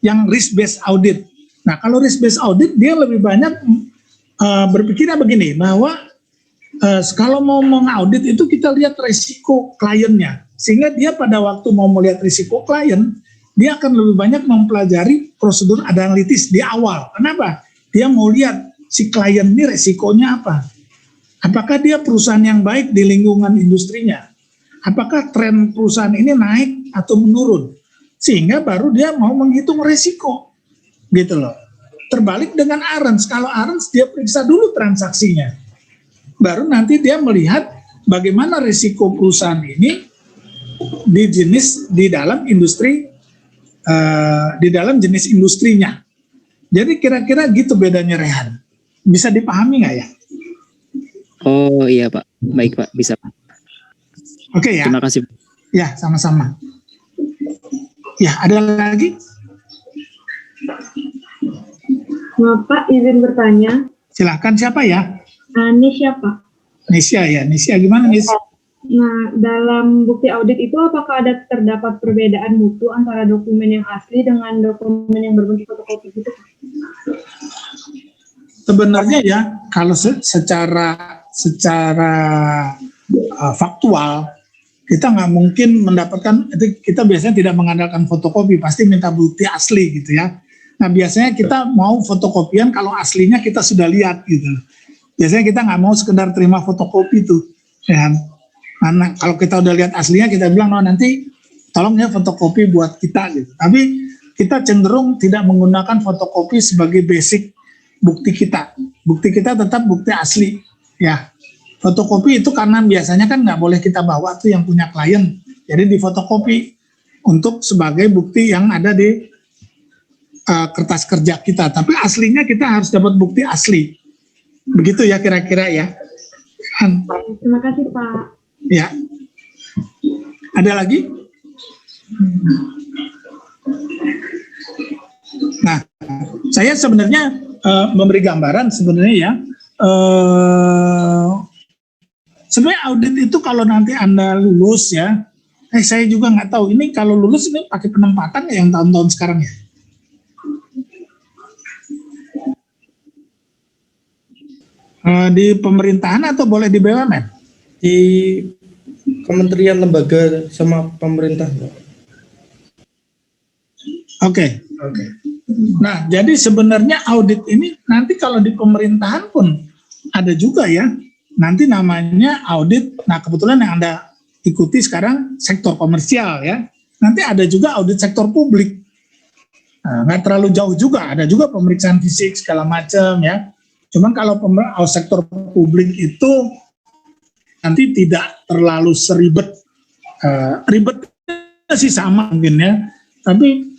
yang risk based audit. Nah, kalau risk based audit dia lebih banyak berpikirnya begini, bahwa kalau mau mengaudit itu kita lihat risiko kliennya, sehingga dia pada waktu mau melihat risiko klien, dia akan lebih banyak mempelajari prosedur analitis di awal. Kenapa? Dia mau lihat si klien ini risikonya apa. Apakah dia perusahaan yang baik di lingkungan industrinya? Apakah tren perusahaan ini naik atau menurun? Sehingga baru dia mau menghitung risiko. Gitu loh. Terbalik dengan Arens. Kalau Arens dia periksa dulu transaksinya. Baru nanti dia melihat bagaimana risiko perusahaan ini di dalam industri, di dalam jenis industrinya. Jadi kira-kira gitu bedanya, Rehan. Bisa dipahami nggak ya? Oh iya Pak, baik Pak, bisa Pak. Oke ya. Terima kasih. Ya, sama-sama. Ya, ada lagi? Maaf Pak, izin bertanya. Silakan, siapa ya? Nisya Pak. Nisya ya, Nisya gimana Nis? Nah, dalam bukti audit itu apakah ada terdapat perbedaan mutu antara dokumen yang asli dengan dokumen yang berbentuk fotokopi gitu? Sebenarnya ya, kalau secara faktual kita nggak mungkin mendapatkan, kita biasanya tidak mengandalkan fotokopi, pasti minta bukti asli gitu ya. Nah biasanya kita mau fotokopian kalau aslinya kita sudah lihat gitu. Biasanya kita nggak mau sekedar terima fotokopi tuh, ya. Karena kalau kita udah lihat aslinya kita bilang, no nanti tolong ya fotokopi buat kita gitu. Tapi kita cenderung tidak menggunakan fotokopi sebagai basic bukti kita. Bukti kita tetap bukti asli, ya. Fotokopi itu karena biasanya kan nggak boleh kita bawa tuh yang punya klien, jadi di fotokopi untuk sebagai bukti yang ada di kertas kerja kita. Tapi aslinya kita harus dapat bukti asli. Begitu ya kira-kira ya. Terima kasih Pak. Ya. Ada lagi? Nah, saya sebenarnya memberi gambaran sebenarnya ya. Sebenarnya audit itu kalau nanti Anda lulus ya, saya juga nggak tahu ini kalau lulus ini pakai penempatan ya yang tahun-tahun sekarang ya. Di pemerintahan atau boleh di BUMN? Di kementerian, lembaga, sama pemerintah. Oke. Nah, jadi sebenarnya audit ini nanti kalau di pemerintahan pun ada juga ya. Nanti namanya audit. Nah, kebetulan yang Anda ikuti sekarang sektor komersial ya. Nanti ada juga audit sektor publik. Nah, nggak terlalu jauh juga. Ada juga pemeriksaan fisik segala macam ya. Cuman kalau sektor publik itu nanti tidak terlalu seribet. Ribetnya sih sama mungkin ya. Tapi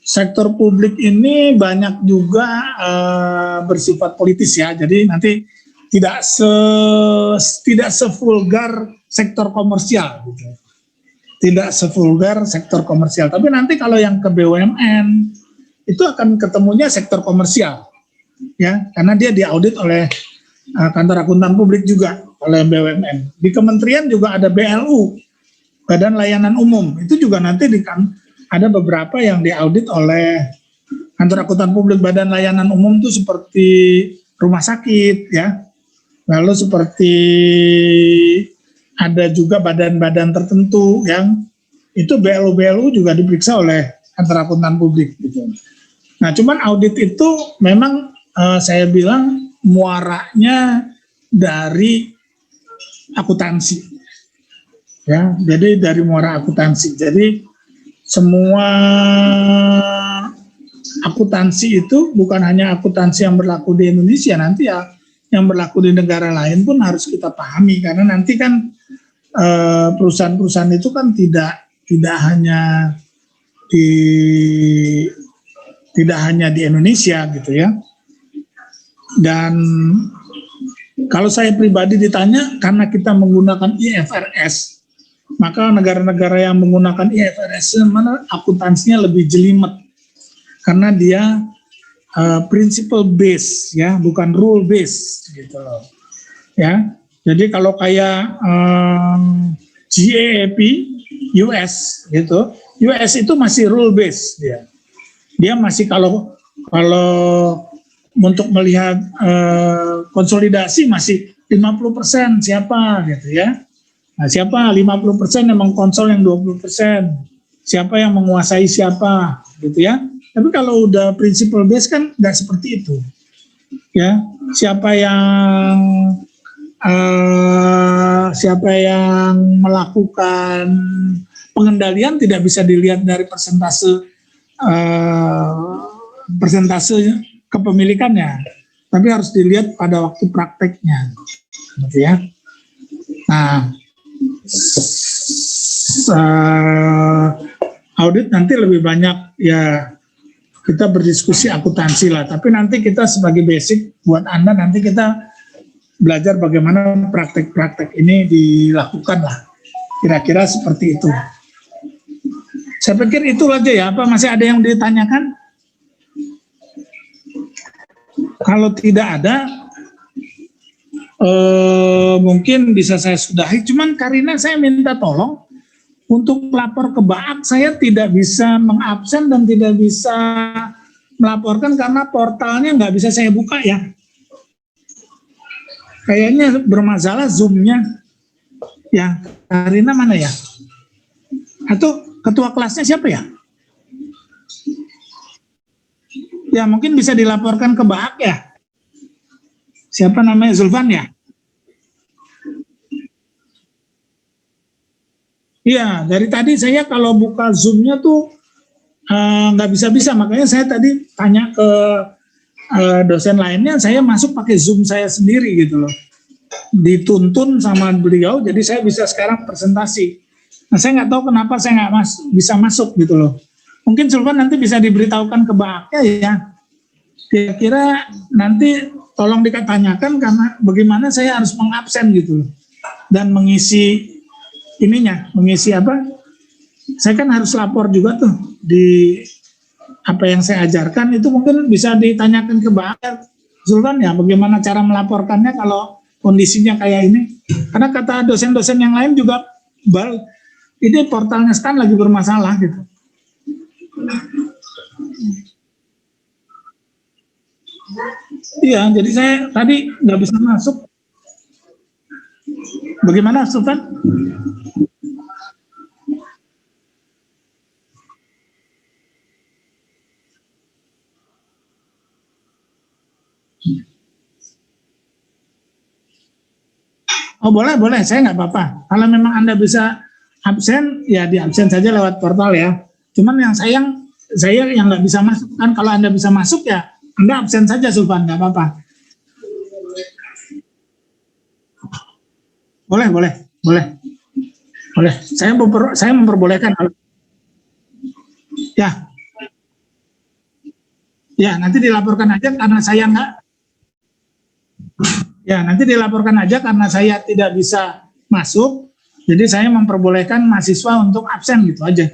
sektor publik ini banyak juga bersifat politis ya. Jadi nanti tidak sevulgar sektor komersial gitu. Tidak sevulgar sektor komersial. Tapi nanti kalau yang ke BUMN itu akan ketemunya sektor komersial. Ya, karena dia diaudit oleh kantor akuntan publik juga oleh BUMN. Di kementerian juga ada BLU, Badan Layanan Umum. Itu juga nanti ada beberapa yang diaudit oleh kantor akuntan publik. Badan Layanan Umum itu seperti rumah sakit ya. Lalu seperti ada juga badan-badan tertentu yang itu BLU juga diperiksa oleh kantor akuntan publik gitu. Nah, cuman audit itu memang saya bilang muaranya dari akuntansi. Ya, jadi dari muara akuntansi. Jadi semua akuntansi itu bukan hanya akuntansi yang berlaku di Indonesia, nanti ya yang berlaku di negara lain pun harus kita pahami, karena nanti kan perusahaan-perusahaan itu kan tidak hanya di Indonesia gitu ya. Dan kalau saya pribadi ditanya, karena kita menggunakan IFRS, maka negara-negara yang menggunakan IFRS mana akuntansinya lebih jelimet, karena dia principle base ya, bukan rule base gitu loh. Ya, jadi kalau kayak GAAP US gitu, US itu masih rule base dia. Dia masih kalau untuk melihat konsolidasi masih 50% siapa gitu ya. Nah, siapa 50% yang mengkonsol yang 20%. Siapa yang menguasai siapa gitu ya. Tapi kalau udah principle base kan nggak seperti itu. Ya, siapa yang melakukan pengendalian tidak bisa dilihat dari persentase kepemilikannya, tapi harus dilihat pada waktu prakteknya, gitu ya. Nah, audit nanti lebih banyak ya kita berdiskusi akuntansi lah, tapi nanti kita sebagai basic buat Anda nanti kita belajar bagaimana praktek-praktek ini dilakukan lah, kira-kira seperti itu. Saya pikir itu aja ya, apa masih ada yang ditanyakan? Kalau tidak ada, mungkin bisa saya sudahi. Cuman Karina saya minta tolong untuk lapor ke BAAK, saya tidak bisa mengabsen dan tidak bisa melaporkan karena portalnya nggak bisa saya buka ya. Kayaknya bermasalah Zoom-nya. Ya, Karina mana ya? Atau ketua kelasnya siapa ya? Ya, mungkin bisa dilaporkan ke BAAK ya. Siapa namanya, Zulfan ya? Iya, dari tadi saya kalau buka Zoom-nya tuh nggak bisa-bisa, makanya saya tadi tanya ke dosen lainnya, saya masuk pakai Zoom saya sendiri gitu loh. Dituntun sama beliau, jadi saya bisa sekarang presentasi. Nah, saya nggak tahu kenapa saya nggak bisa masuk gitu loh. Mungkin Zulfan nanti bisa diberitahukan ke BAAK-nya ya. Kira-kira nanti tolong ditanyakan karena bagaimana saya harus mengabsen gitu loh. Dan mengisi mengisi apa? Saya kan harus lapor juga tuh di apa yang saya ajarkan, itu mungkin bisa ditanyakan ke BAAK Zulfan ya, bagaimana cara melaporkannya kalau kondisinya kayak ini. Karena kata dosen-dosen yang lain juga, ini portalnya Stan lagi bermasalah gitu. Iya, jadi saya tadi nggak bisa masuk. Bagaimana, Sultan? Oh boleh, saya nggak apa-apa. Kalau memang Anda bisa absen, ya di absen saja lewat portal ya. Cuman yang saya yang nggak bisa masuk kan. Kalau Anda bisa masuk ya Anda absen saja Sulfan, nggak apa-apa. Boleh. Saya memperbolehkan. Ya, nanti dilaporkan aja karena saya nggak. Ya, nanti dilaporkan aja karena saya tidak bisa masuk. Jadi saya memperbolehkan mahasiswa untuk absen gitu aja.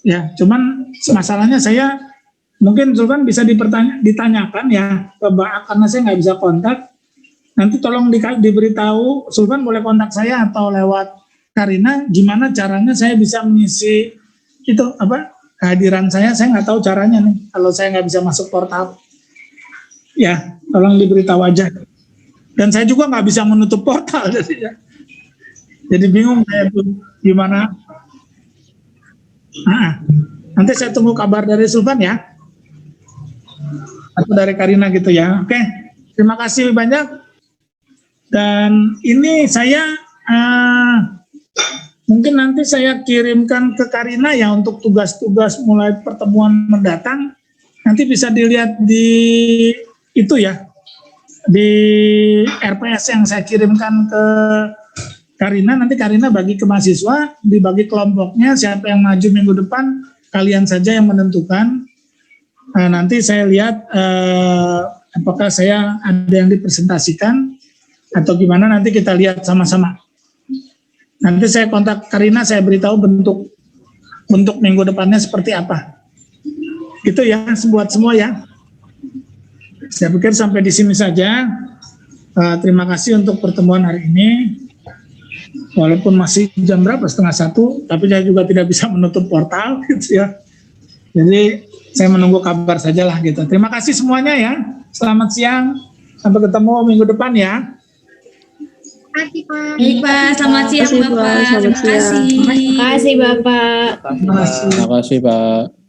Ya, cuman masalahnya saya mungkin Sultan bisa ditanyakan ya ke Mbak A, karena saya nggak bisa kontak. Nanti tolong diberitahu, Sultan boleh kontak saya atau lewat Karina, gimana caranya saya bisa mengisi itu kehadiran saya nggak tahu caranya nih kalau saya nggak bisa masuk portal. Ya, tolong diberitahu aja. Dan saya juga nggak bisa menutup portal jadi bingung saya tuh gimana. Nanti saya tunggu kabar dari Sultan ya, atau dari Karina gitu ya. Oke, terima kasih banyak. Dan ini saya mungkin nanti saya kirimkan ke Karina ya untuk tugas-tugas mulai pertemuan mendatang. Nanti bisa dilihat di itu ya, di RPS yang saya kirimkan ke Karina. Nanti Karina bagi ke mahasiswa, dibagi kelompoknya, siapa yang maju minggu depan, kalian saja yang menentukan. Nanti saya lihat apakah saya ada yang dipresentasikan atau gimana, nanti kita lihat sama-sama. Nanti saya kontak Karina, saya beritahu bentuk minggu depannya seperti apa. Gitu ya, buat semua ya. Saya pikir sampai di sini saja. Terima kasih untuk pertemuan hari ini. Walaupun masih jam berapa, 12:30, tapi saya juga tidak bisa menutup portal gitu ya. Jadi saya menunggu kabar sajalah gitu. Terima kasih semuanya ya. Selamat siang. Sampai ketemu minggu depan ya. Baik Pak, selamat siang Bapak. Terima kasih. Terima kasih Bapak. Terima kasih. Terima kasih Pak.